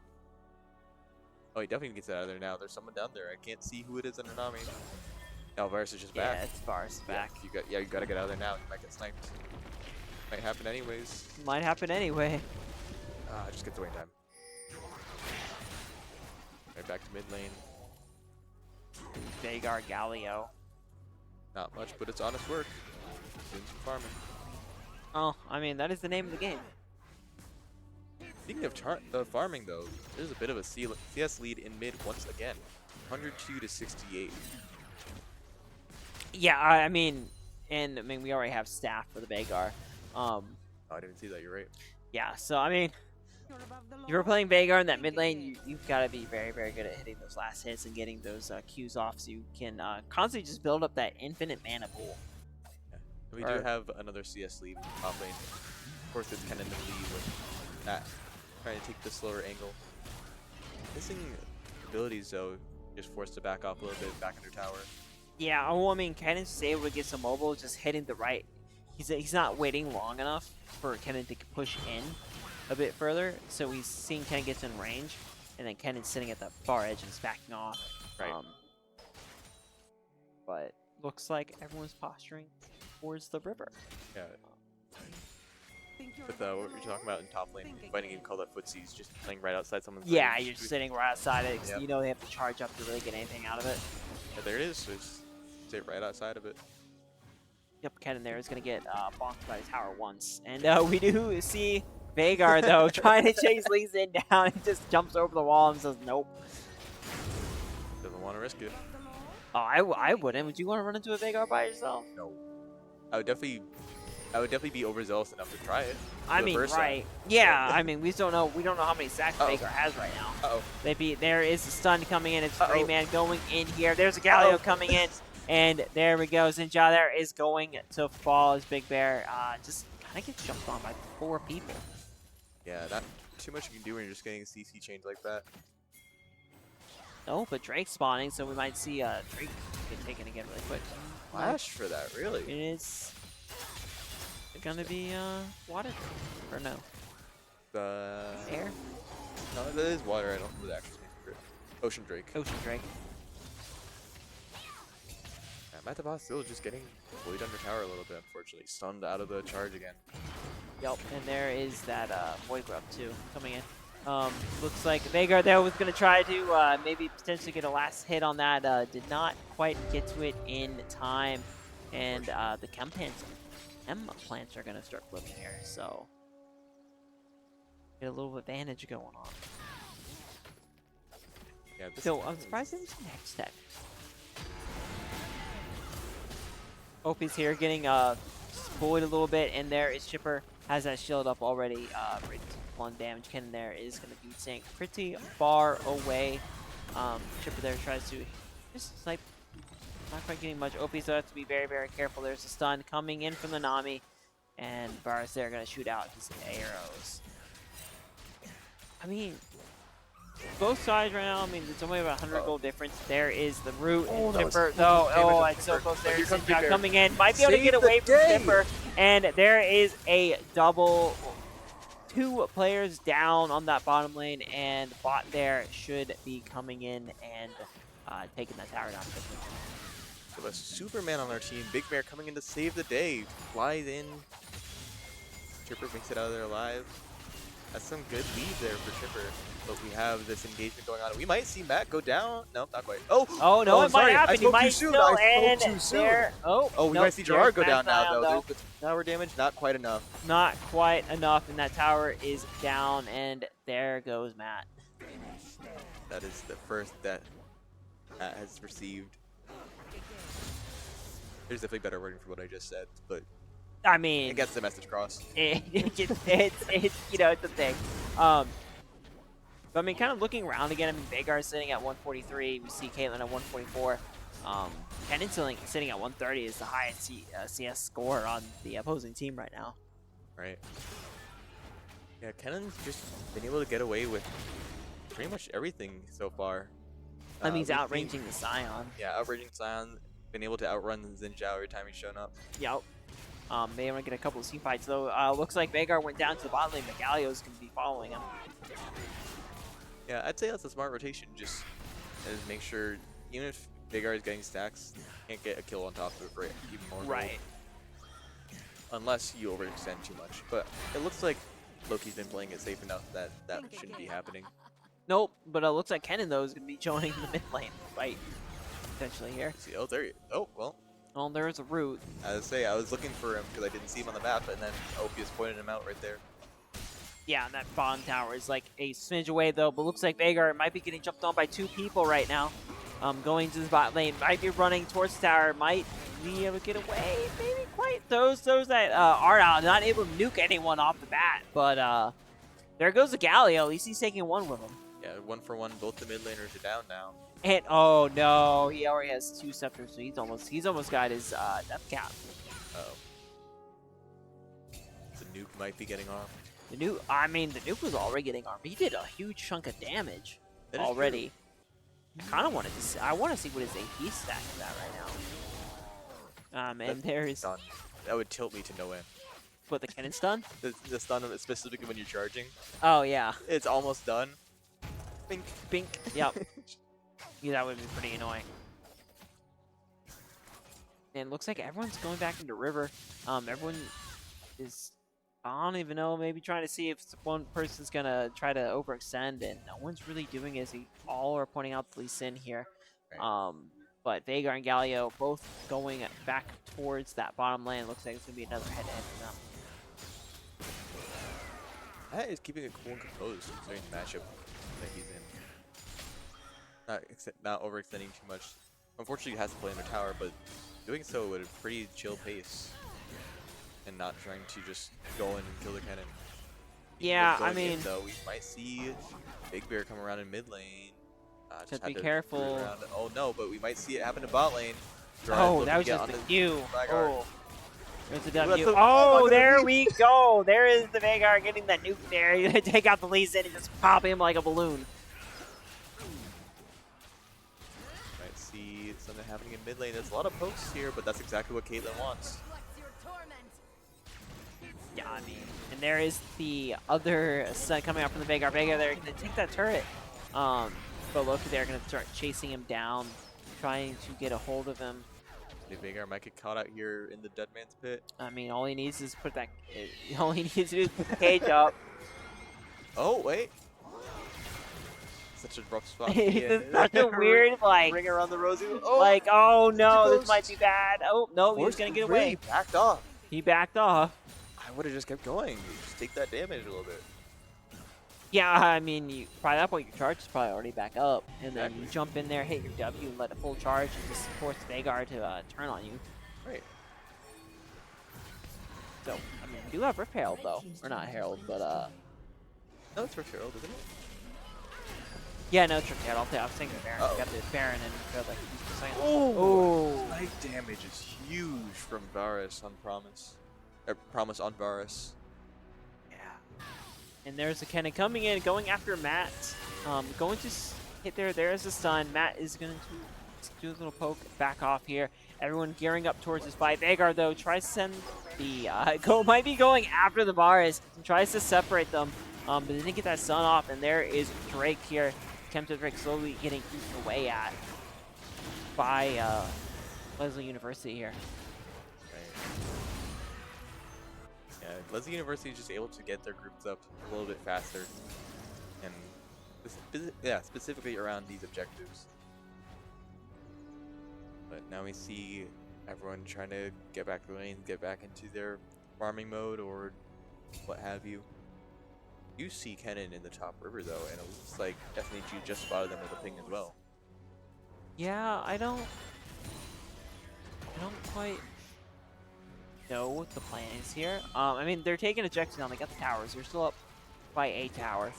Oh, he definitely gets out of there now. There's someone down there. I can't see who it is under Nami. Varus is just Yeah, back. it's Varus back. You gotta get out of there now. You might get sniped. Might happen anyways. Might happen anyway. Just gets away in time. Right back to mid lane. Veigar Galio. Not much, but it's honest work. Doing some farming. Oh, I mean, that is the name of the game. Speaking of farming, though, there's a bit of a CS lead in mid once again. 102 to 68. Yeah, I mean, we already have staff for the Veigar. Oh, I didn't see that. You're right. Yeah, so I mean, if you're playing Veigar in that mid lane, you've got to be very, very good at hitting those last hits and getting those Qs off, so you can constantly just build up that infinite mana pool. And we do have another CS lead in top lane. Of course, it's kind of in the lead with that. Trying to take the slower angle. Missing abilities, though, just forced to back off a little bit, back under tower. Yeah, well, I mean, Kennen's just able to get some mobile, just hitting the right. He's not waiting long enough for Kennen to push in a bit further, so he's seeing Kennen gets in range, and then Kennen's sitting at the far edge and is backing off. Right. But looks like everyone's posturing towards the river. Yeah. with what you're talking about in top lane, fighting game called that footsies, just playing right outside someone's Yeah, range. you're just sitting right outside it. 'Cause Yep. you know they have to charge up to really get anything out of it. Yeah, there it is. So just sit right outside of it. Yep, Ken in there is going to get bonked by the tower once. And we do see Vagar, though, trying to chase Lee Sin down and just jumps over the wall and says, nope. Doesn't want to risk it. Oh, I wouldn't. Would you want to run into a Vagar by yourself? No. I would definitely be overzealous enough to try it. I mean, right. Yeah, I mean, we don't know how many stacks Vagar has right now. Uh-oh. There is a stun coming in. It's 3-man going in here. There's a Galio coming in. And there we go. Zinja there is going to fall as Big Bear just kind of gets jumped on by 4 people. Yeah, not too much you can do when you're just getting a CC change like that. No, but Drake's spawning, so we might see Drake get taken again really quick. Flash for that, really? It is gonna be water or no? Air? No, that is water. I don't know the actual name for it. Ocean Drake. Ocean Drake. Yeah, Mataba still just getting bullied under tower a little bit, unfortunately. Stunned out of the charge again. Yep, and there is that Void Grub too coming in. Looks like Vagar there was going to try to maybe potentially get a last hit on that. Did not quite get to it in time. And the chem plants are going to start flipping here. So get a little advantage going on. Yeah, So I'm surprised it was next step. Opie's here getting bullied a little bit. And there is Chipper. Has that shield up already. 1 damage. Ken there is going to be staying pretty far away. Chipper there tries to just snipe. Not quite getting much. OP so has to be very, very careful. There's a stun coming in from the Nami. And Varus there going to shoot out his arrows. I mean, both sides right now, I mean, it's only about 100 gold difference. There is the root and Chipper. It's so close there. Sinja coming in. Might be able to get away from Chipper. And there is a double. 2 players down on that bottom lane, and bot there should be coming in and taking that tower down. So a Superman on our team. Big Bear coming in to save the day. Flies in. Chipper makes it out of there alive. That's some good lead there for Chipper. But we have this engagement going on. We might see Matt go down. No, not quite. Oh no, it might happen. I spoke too soon. I spoke too soon. There, we might see Gerard go down now, though. There's the tower damage, not quite enough. Not quite enough, and that tower is down, and there goes Matt. That is the first that Matt has received. There's definitely better wording for what I just said, but I mean, it gets the message across. It's it's a thing. But I mean, kind of looking around again, I mean, Vagar is sitting at 143. We see Caitlyn at 144. Kennen sitting at 130 is the highest CS score on the opposing team right now. Right. Yeah, Kennen's just been able to get away with pretty much everything so far. I mean, he's outranging the Scion. Yeah, outranging Scion. Been able to outrun Zinja every time he's shown up. Yep. May want to get a couple of team fights, though. Looks like Vagar went down to the bot lane, but Galio's going to be following him. Yeah, I'd say that's a smart rotation. Just make sure, even if Vagar is getting stacks, can't get a kill on top of it for even more. Right. Gold. Unless you overextend too much. But it looks like Loki's been playing it safe enough that that shouldn't be happening. Nope, but it looks like Kennen, though, is going to be joining the mid lane fight potentially here. See, oh, there you well. Oh, there's a root. I was looking for him because I didn't see him on the map, and then Ophius pointed him out right there. Yeah, and that bottom tower is like a smidge away, though, but looks like Vagar might be getting jumped on by 2 people right now. Going to the bot lane, might be running towards the tower, might be able to get away, maybe quite. Those that are out, not able to nuke anyone off the bat, but there goes the Galio. At least he's taking 1 with him. Yeah, 1 for 1. Both the mid laners are down now. And oh no, he already has 2 scepters, so he's almost got his death cap. Uh-oh. The nuke might be getting off. The nuke was already getting armed. He did a huge chunk of damage already. I kind of wanted to see. I want to see what his AP stack is at right now. And there is. Stun. That would tilt me to no end. What, the Kennen stun? The stun specifically when you're charging. Oh yeah. It's almost done. Bink. Bink. Yep. Yeah, that would be pretty annoying. And it looks like everyone's going back into river. Everyone is I don't even know. Maybe trying to see if one person's gonna try to overextend, and no one's really doing it. All are pointing out the Lee Sin here. Right. But Veigar and Galio both going back towards that bottom lane. Looks like it's gonna be another head-to-head for them. That is keeping it cool and composed considering the matchup that he's in. Not overextending too much. Unfortunately, he has to play under tower, but doing so at a pretty chill pace and not trying to just go in and kill the cannon. Yeah, I Going mean, in, though, we might see Big Bear come around in mid lane. just Had be to careful. root around. Oh no, but we might see it happen in bot lane. Oh, that was just the Q. Veigar. Oh, there's a That's W. the- Oh, look at the there lead. we go. There is the Veigar getting that nuke there. He's gonna take out the Lee Sin and just pop him like a balloon. Might see something happening in mid lane. There's a lot of pokes here, but that's exactly what Caitlyn wants. Yeah, I mean, and there is the other set coming out from the Veigar. Veigar, they're gonna take that turret. But Loki, they're gonna start chasing him down, trying to get a hold of him. Veigar might get caught out here in the dead man's pit. I mean, all he needs is put that. All he needs to do is put the cage up. Oh wait, such a rough spot. It's such a weird ring around the rosy. Oh, like, oh no, this ghost. might be bad. Oh no, he's Forrest gonna get really away. backed off. He backed off. I would have just kept going. Just take that damage a little bit. Yeah, I mean, you by that point your charge is probably already back up, and then Exactly. you jump in there, hit your W, and let a full charge, and just force Veigar to turn on you. Right. So, I mean, we do have Rift Herald though, or not Herald, but No, it's for Cheryl, isn't it? yeah, no, it's Rift Herald. I was thinking Baron. Uh-oh. Got the Baron and felt like he's just saying, Oh, life damage is huge from Varus on Promise. Promise on Varus. yeah. And there's a Kennen coming in, going after Matt. Going to hit there. There's a stun. Matt is going to do a little poke back off here. Everyone gearing up towards this fight. Veigar, though, tries to send the... might be going after the Varus and tries to separate them. But they didn't get that stun off. And there is Drake here. Tempted Drake slowly getting eaten away at by Lesley University here. Right. Yeah, Lesley University is just able to get their groups up a little bit faster. And specifically around these objectives. But now we see everyone trying to get back to the lane, get back into their farming mode or what have you. You see Kennen in the top river though, and it looks like SNHU just spotted them with a ping as well. Yeah, I don't quite know what the plan is here. I mean, they're taking objectives down. They got the towers. They're still up by a tower.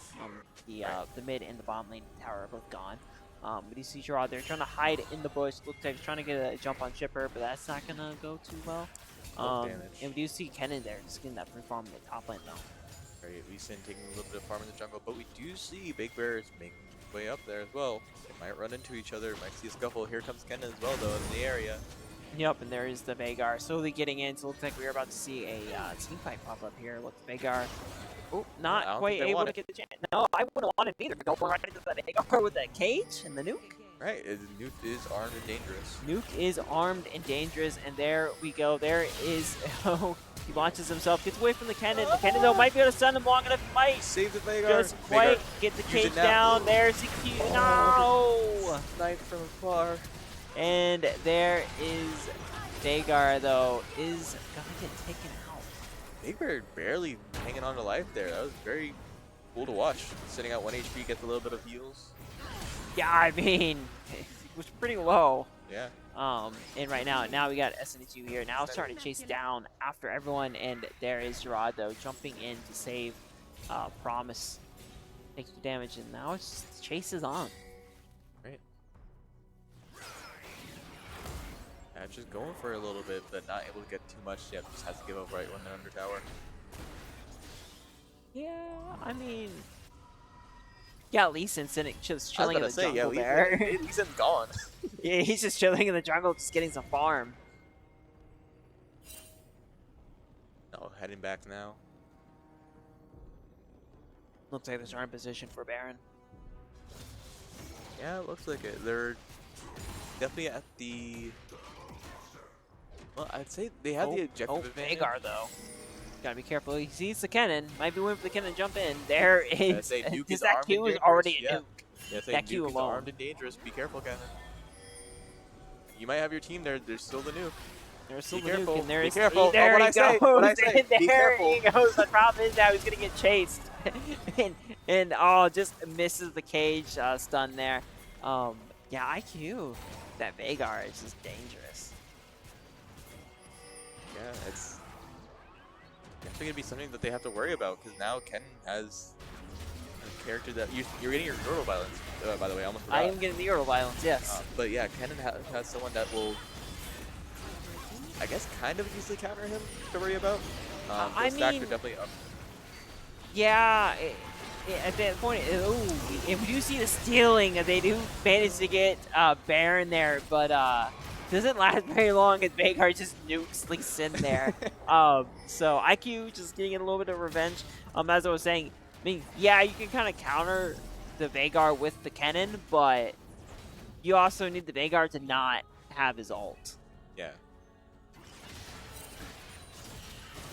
The mid and the bottom lane tower are both gone. But you see Gerard there trying to hide in the bush. Looks like he's trying to get a jump on Chipper, but that's not gonna go too well. Damage. And we do see Kennen there just getting that free farm in the top lane though. Right, Lee Sin taking a little bit of farm in the jungle, but we do see Big Bear is making his way up there as well. They might run into each other, might see a scuffle. Here comes Kennen as well though in the area. Yep, and there is the Veigar slowly getting in. So it looks like we're about to see a team fight pop up here. Look, Veigar, oh, I not don't quite think they able want to it. get the chance. No, I wouldn't want it either. Go right into the Veigar with the cage and the nuke. Right, Newt is armed and dangerous. Nuke is armed and dangerous, and there we go. There is, oh, he launches himself, gets away from the Kennen. The Kennen, though, might be able to stun him long enough. He might Save the Veigar. just quite Veigar, get the use cage it now. down. There's the Q. No! Snipe from afar. And there is Veigar, though, is gonna get taken out. Big Bear barely hanging on to life there. That was very cool to watch. Sitting at 1 HP, gets a little bit of heals. Yeah, I mean, it was pretty low. Yeah. And right now we got SNHU here. Now starting to chase down after everyone, and there is Gerard though jumping in to save Promise. Takes the damage, and now it's just, chase is on. Right. Yeah, just going for a little bit, but not able to get too much yet. Just has to give up right when they're under tower. Yeah, I mean, yeah, Lee Sin's just chilling in the Say, jungle yeah, there. Lee Sin's gone. Yeah, he's just chilling in the jungle, just getting some farm. No, heading back now. Looks like they're in position for Baron. Yeah, it looks like it. They're definitely at the... Well, I'd say they have the objective advantage. Veigar though. Gotta be careful. He sees the cannon. Might be waiting for the cannon to jump in. There Yeah, is. say nuke is That armed and Q is dangerous. already a Yeah. nuke. Yeah, say That Q nuke is alone. armed and dangerous. Be careful, Kevin. You might have your team there. There's still the nuke. There's still Be the nuke, careful. and there Be is. careful. There What he I say? goes. What I say? And Be there careful. he goes. The problem is now he's gonna get chased, and oh, just misses the cage stun there. Yeah, IQ. That Vagar is just dangerous. Yeah, it's definitely gonna be something that they have to worry about because now Ken has a character that you're getting your Yordle violence. By the way, I almost forgot. I am getting the Yordle violence, yes. But yeah, Ken has someone that will, I guess, kind of easily counter him to worry about. I The stacks mean, are definitely up. yeah. At that point, ooh, if you see the stealing, they do manage to get Baron there, but doesn't last very long as Vagar just nukes Lee Sin there. So IQ just getting a little bit of revenge. As I was saying, I mean, yeah, you can kind of counter the Vagar with the cannon, but you also need the Vagar to not have his ult, Yeah.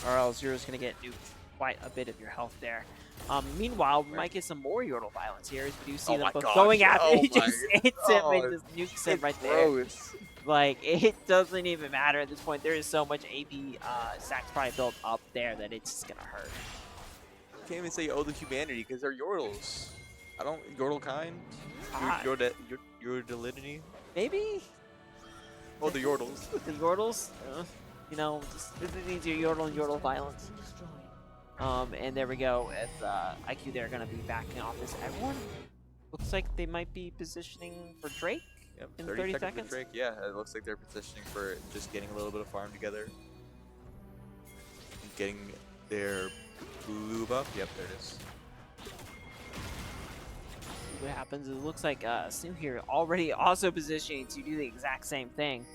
or else you're just gonna get nuked quite a bit of your health there. Meanwhile, we might get some more Yordle violence here as we do see them both going after him. He just hits him and just nukes him right there. Like, it doesn't even matter at this point. There is so much AP stacks probably built up there that it's just going to hurt. Can't even say the humanity because they're Yordles. I don't Yordle kind. Your Delinity. Maybe? Oh, the Yordles. The Yordles? You know, just this needs your Yordle and Yordle violence. And there we go with IQ there going to be backing off this. Everyone looks like they might be positioning for Drake. Yep, in 30 seconds. seconds for Drake. Yeah, it looks like they're positioning for just getting a little bit of farm together. Getting their blue buff. Yep, there it is. What happens is it looks like SNHU here already also positioning to do the exact same thing.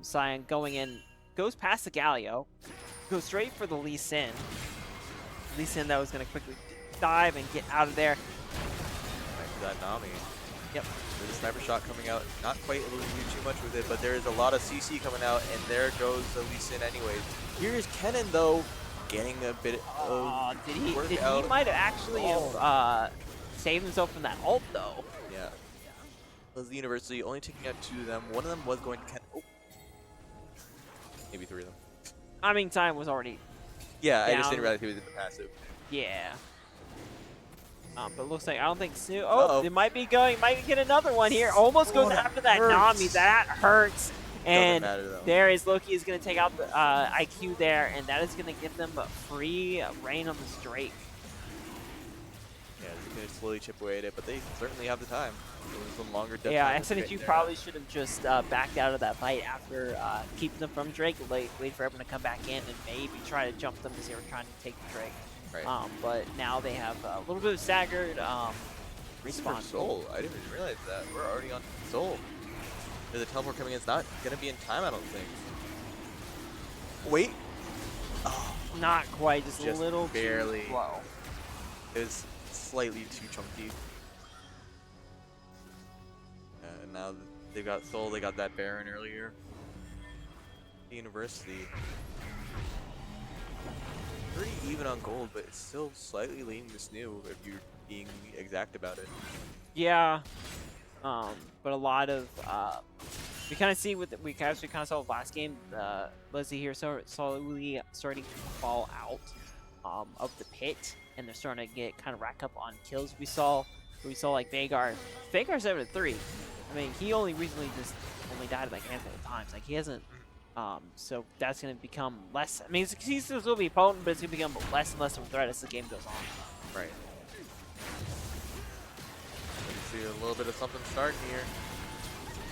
Sion going in, goes past the Galio, goes straight for the Lee Sin. Lee Sin that was going to quickly dive and get out of there. Back to that Nami. Yep. There's a sniper shot coming out. Not quite able to do too much with it, but there is a lot of CC coming out, and there goes the Lee Sin anyways. Here's Kennen, though, getting a bit of Did he workout. might have actually saved himself from that ult, though. Yeah. Lesley University only taking out 2 of them. One of them was going to Kennen. Oh. Maybe 3 of them. I mean, time was already Yeah, down. I just didn't realize he was in the passive. Yeah. But it looks like I don't think SNHU. Uh-oh. They might be going. Might get another one here. Almost goes that after that hurts. Nami. That hurts. And Doesn't matter, though. there is Loki is going to take out the IQ there, and that is going to give them a free reign on this Drake. Yeah, they're going to slowly chip away at it, but they certainly have the time. Some longer death Yeah, time to get SNHU there. probably should have just backed out of that fight after keeping them from Drake. Wait for everyone to come back in and maybe try to jump them as they were trying to take the Drake. Right. But now they have a little bit of staggered Respawn respawn. Soul. I didn't even realize that. We're already on Soul. The teleport coming in. It's not going to be in time, I don't think. Wait. Oh, Not quite, just a Just little barely. too slow. it was slightly too chunky. Now they've got Soul. They got that Baron earlier. The University. Pretty even on gold, but it's still slightly leaning to SNHU if you're being exact about it. Yeah, but a lot of we kind of see with we kind of saw last game. Lesley here slowly starting to fall out of the pit, and they're starting to get kind of rack up on kills. We saw like Vagar 7-3. I mean, he only recently just only died like a handful of times. Like he hasn't. So that's going to become less. I mean, he's still will be potent, but it's going to become less and less of a threat as the game goes on. Right. See a little bit of something starting here.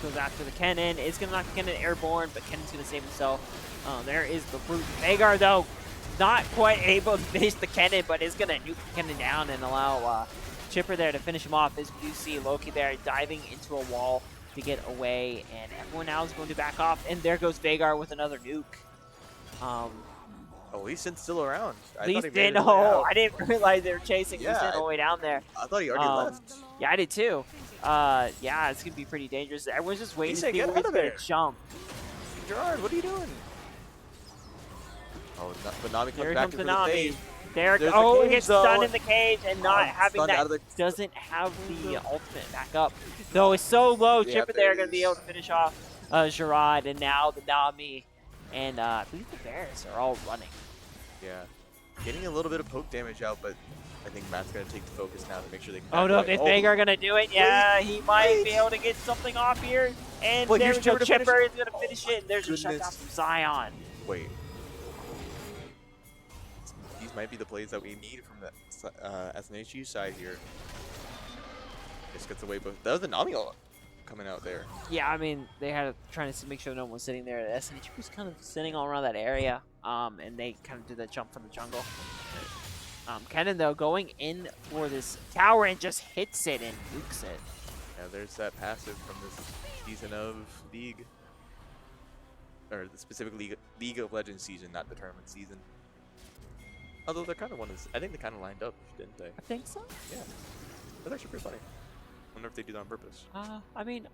Goes after the Kennen. It's going to knock the Kennen airborne, but Kennen's going to save himself. There is the brute. Vagar, though, not quite able to finish the Kennen, but is going to nuke the Kennen down and allow Chipper there to finish him off. As you see Loki there diving into a wall to get away, and everyone now is going to back off. And there goes Vagar with another nuke. Lee Sin's still around. Lee Sin, I didn't realize they were chasing Lee Sin all the way down there. I thought he already left. Yeah, I did too. Yeah, it's gonna be pretty dangerous. Everyone's just waiting to see get where out he's of gonna there. jump. Gerard, what are you doing? Oh, but Nami comes Here back comes in the for the Nami. save. There, There's the oh, it cage gets stunned though. in the cage, and not having Stunned that out of the. doesn't have the ultimate back up. Though it's so low, Yeah, Chipper there there it going to be able is. to finish off Gerard, and now the Nami, and I believe the Bears are all running. Yeah, getting a little bit of poke damage out, but I think Matt's gonna take the focus now to make sure they can Oh back no, away. is Oh, Veigar going to do it? wait, Yeah, he might be wait. able to get something off here. And Wait, there here's we go, Chipper to finish Chipper it. is going to Oh finish my it, and there's a shutdown goodness. from Zion. Wait, these might be the plays that we need from the SNHU side here. Just gets away, but that was the Nami coming out there. Yeah, I mean, they had trying to make sure no one was sitting there. The SNHU was kind of sitting all around that area, and they kind of did that jump from the jungle. Kennen, though, going in for this tower and just hits it and nukes it. Yeah, there's that passive from this season of League. Or the specific League of Legends season, not the tournament season. Although they're kind of I think they kind of lined up, didn't they? I think so. Yeah. That's actually pretty funny. Wonder if they do that on purpose. I mean,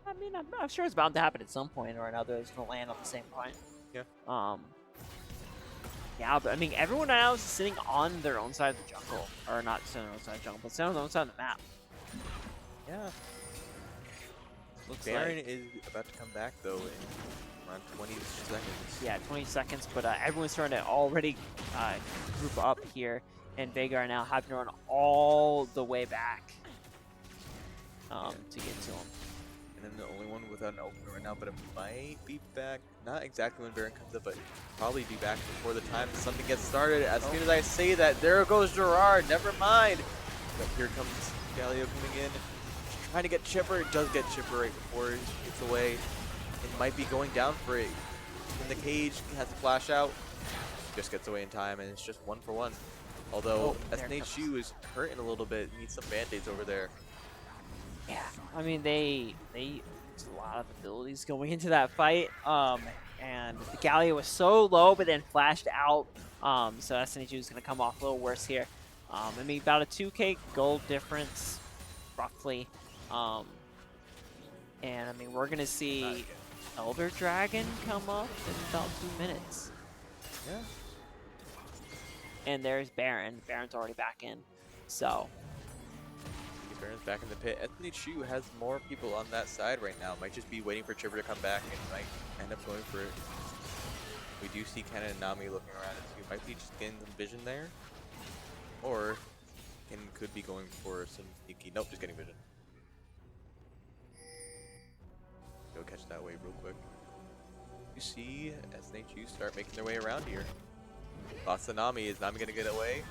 I'm sure it's bound to happen at some point or another. It's gonna land on the same point. Yeah. Yeah, but I mean, everyone now is sitting on their own side of the jungle, or not sitting on their own side of the jungle, but sitting on their own side of the map. Yeah. Looks Baron like. is about to come back though in around 20 seconds. Yeah, 20 seconds, but everyone's starting to already group up here, and Veigar now having to run all the way back to get to him. And then the only one without an opener right now, but it might be back. Not exactly when Baron comes up, but probably be back before the time something gets started. As soon as I say that, there goes Gerard. Never mind. But here comes Galio coming in, trying to get Chipper. It does get Chipper right before he gets away. It might be going down for it. In the cage, has to flash out. Just gets away in time, and it's just 1 for 1. Although SNHU is hurting a little bit, needs some band-aids over there. Yeah, I mean they used a lot of abilities going into that fight, and the Gallia was so low, but then flashed out. So SNHU is going to come off a little worse here. I mean about a 2k gold difference, roughly, and I mean we're going to see Elder Dragon come up in about 2 minutes. Yeah. And there's Baron. Baron's already back in, so. Baron's back in the pit. SNHU has more people on that side right now. Might just be waiting for Chipper to come back and might end up going for it. We do see Kennen and Nami looking around it too. Might be just getting some vision there. Or Kennen could be going for some sneaky. Nope, just getting vision. Go catch that wave real quick. You see SNHU start making their way around here. Lost to Nami. Is Nami going to get away?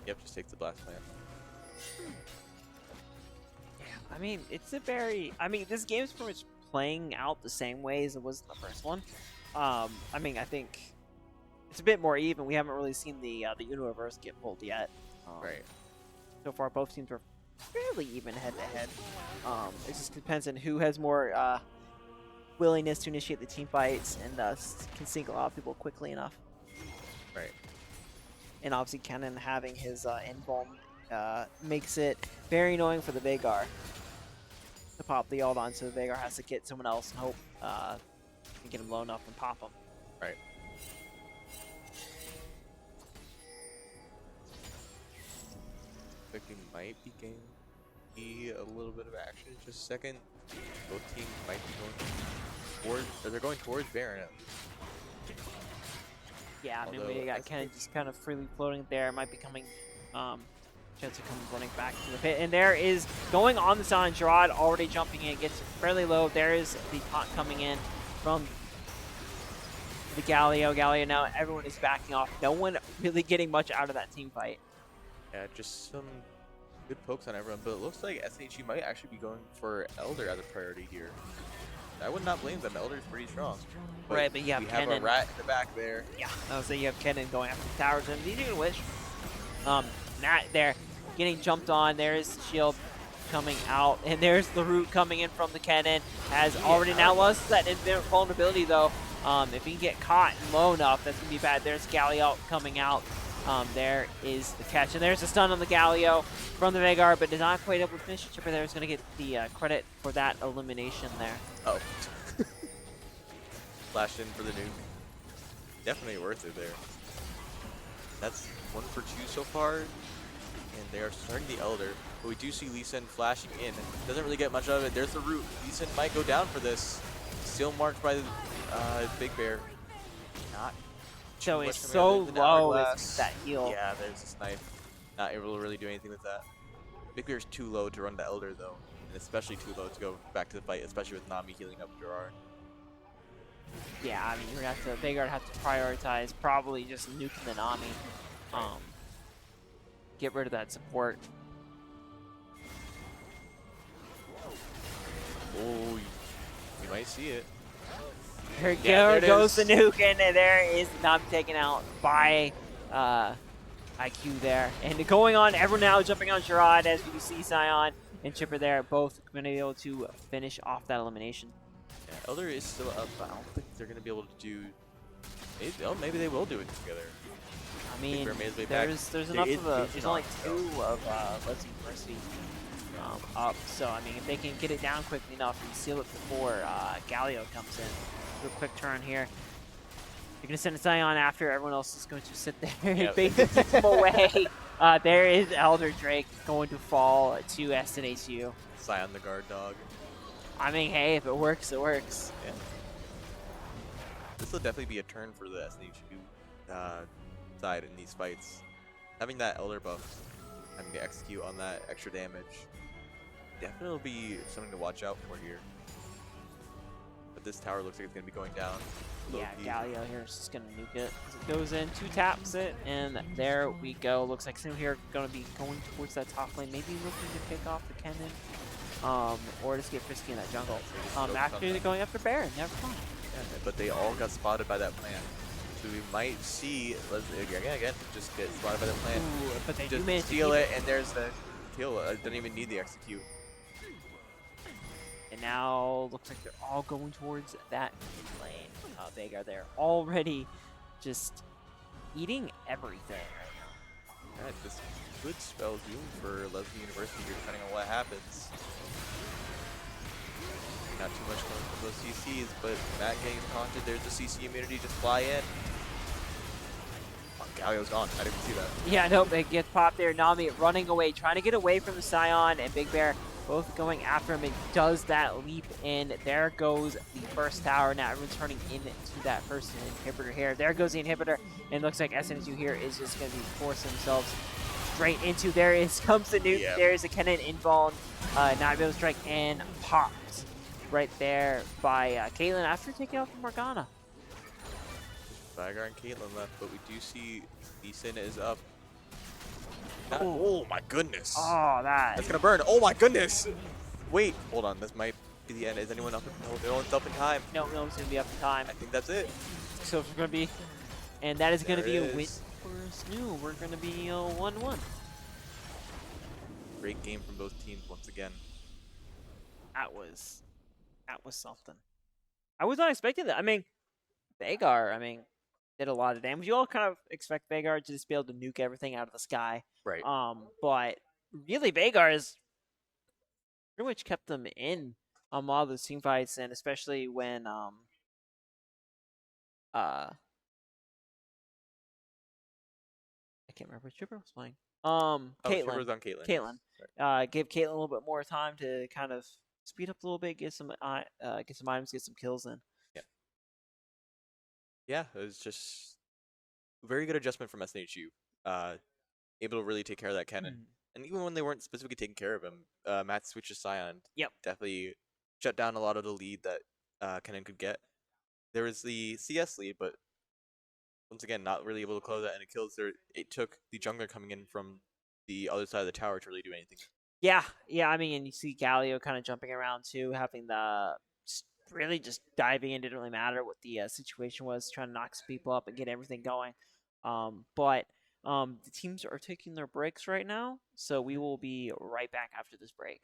Yep, just takes the blast plant. I mean, it's a very. I mean, this game's pretty much playing out the same way as it was in the first one. I mean, I think it's a bit more even. We haven't really seen the Uno reverse get pulled yet. Right. So far, both teams are fairly even head to head. It just depends on who has more willingness to initiate the team fights and can single out people quickly enough. Right. And obviously, Kennen having his invuln makes it very annoying for the Veigar to pop the ult on, so the Veigar has to get someone else and hope to get him low enough and pop him. Right. Thinking might be getting a little bit of action in just a second. Both teams might be going towards, or they're going towards Baron at least. Yeah, I mean, Although, we got Kennen just kind of freely floating there. Might be coming, chance to come running back to the pit. And there is, going on the side, Gerard already jumping in, gets fairly low. There is the taunt coming in from the Galio. Galio now, everyone is backing off. No one really getting much out of that team fight. Yeah, just some good pokes on everyone, but it looks like SNHU might actually be going for Elder as a priority here. I would not blame them. Elder's pretty strong. Right, but you have we have a rat in the back there. Yeah, I would say you have Kennen going after the towers, and these are gonna wish. Nat there getting jumped on. There's the shield coming out, and there's the root coming in from the Kennen. Has already now lost that vulnerability though. If he can get caught low enough, that's gonna be bad. There's Galio coming out. There is the catch, and there's a stun on the Galio from the Veigar, but is not quite able to finish. Chipper there is going to get the credit for that elimination there. Oh. Flashed in for the nuke. definitely worth it there. That's 1 for 2 so far, and they are starting the Elder. But we do see Lee Sin flashing in. Doesn't really get much of it. There's the root. Lee Sin might go down for this. Still marked by the Big Bear. Not too So it's much coming out so of the low as that hourglass. heal. Yeah, there's this knife. Not able to really do anything with that. Big Bear's too low to run the Elder though, and especially too low to go back to the fight, especially with Nami healing up Gerard. Yeah, I mean, you're gonna have to, Vanguard have to prioritize probably just nuking the Nami. Get rid of that support. Oh, you might see it. There goes the nuke, and there is Nami taken out by IQ there. And going on, everyone now jumping on Gerard as we see Sion and Chipper there, both going to be able to finish off that elimination. Yeah, Elder is still up, but I don't think they're gonna be able to do. Maybe they will do it together. I mean, there's enough of a, there's only 2 of Lesley University up, so I mean, if they can get it down quickly enough and seal it before Galio comes in. Do a quick turn here. You're going to send a Sion after, everyone else is going to sit there and basically keep him away. There is Elder Drake going to fall to SNHU. Sion the guard dog. I mean, hey, if it works, it works. Yeah. This will definitely be a turn for the SNHU side in these fights. Having that Elder buff, having to execute on that extra damage, definitely will be something to watch out for here. But this tower looks like it's going to be going down. Yeah, Galio here is just going to nuke it. As it goes in, 2 taps it, and there we go. Looks like SNHU here going to be going towards that top lane, maybe looking to pick off the Kennen, or just get frisky in that jungle. Actually, they're going after Baron, never mind. Yeah, but they all got spotted by that plant. So we might see, again, just get spotted by the plant. Ooh, but they just do manage steal it, and there's the kill. Doesn't even need the execute. And now looks like they're all going towards that mid lane. Vega there already just eating everything right now. Yeah, this could spell doom for Lesley University here, depending on what happens. Not too much coming from those CCs, but Matt getting taunted. There's the CC immunity, just fly in. Oh, Galio's gone. I didn't see that. Yeah, nope, it gets popped there. Nami running away, trying to get away from the Sion and Big Bear, both going after him. It does that leap in. There goes the first tower. Now everyone's turning into that first inhibitor here. There goes the inhibitor, and looks like SNHU here is just going to be forcing themselves straight into. Comes the nuke. Yep. There's a Kennen invuln, not able to strike, and popped right there by Caitlyn after taking out from Morgana. Vigar and Caitlyn left, but we do see Lee Sin is up. Oh my goodness. Oh, that's gonna burn. Oh my goodness. Wait, hold on. This might be the end. Is anyone up? No one's up in time. No one's gonna be up in time. I think that's it. So it's gonna be, and that is gonna be a win for SNHU. We're gonna be 1-1. Great game from both teams once again. That was something. I was not expecting that. I mean, Vagar, did a lot of damage. You all kind of expect Vagar to just be able to nuke everything out of the sky. Right. But really, Vagar has pretty much kept them in on a lot of those team fights, and especially when I can't remember which Chipper was playing. Chipper's on Caitlyn. Caitlyn. Give Caitlyn a little bit more time to kind of speed up a little bit, get some items, get some kills in. Yeah, it was just a very good adjustment from SNHU. Able to really take care of that Kennen. And even when they weren't specifically taking care of him, Matt switches Sion. Yep. Definitely shut down a lot of the lead that Kennen could get. There was the CS lead, but once again, not really able to close that, and it kills there. It took the jungler coming in from the other side of the tower to really do anything. Yeah, and you see Galio kind of jumping around too, having the really just diving in. Didn't really matter what the situation was, trying to knock some people up and get everything going. But the teams are taking their breaks right now, so we will be right back after this break.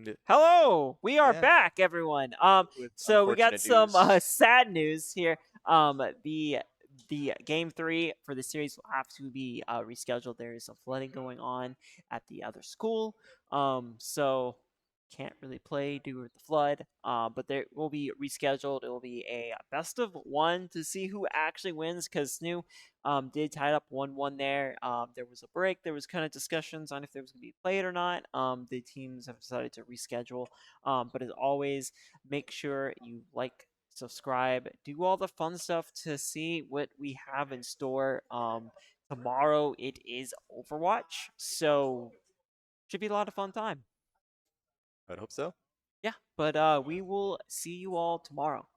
And Hello, we are yeah, back, everyone. with So we got unfortunate some news. sad news here. The game three for the series will have to be rescheduled. There is some flooding going on at the other school, so can't really play due to the flood. But there will be rescheduled. It will be a best of one to see who actually wins because SNU did tie it up 1-1 there. There was a break. There was kind of discussions on if there was going to be played or not. The teams have decided to reschedule. But as always, make sure you like, subscribe, do all the fun stuff to see what we have in store. Tomorrow it is Overwatch, so should be a lot of fun time. I'd hope so. Yeah, but we will see you all tomorrow.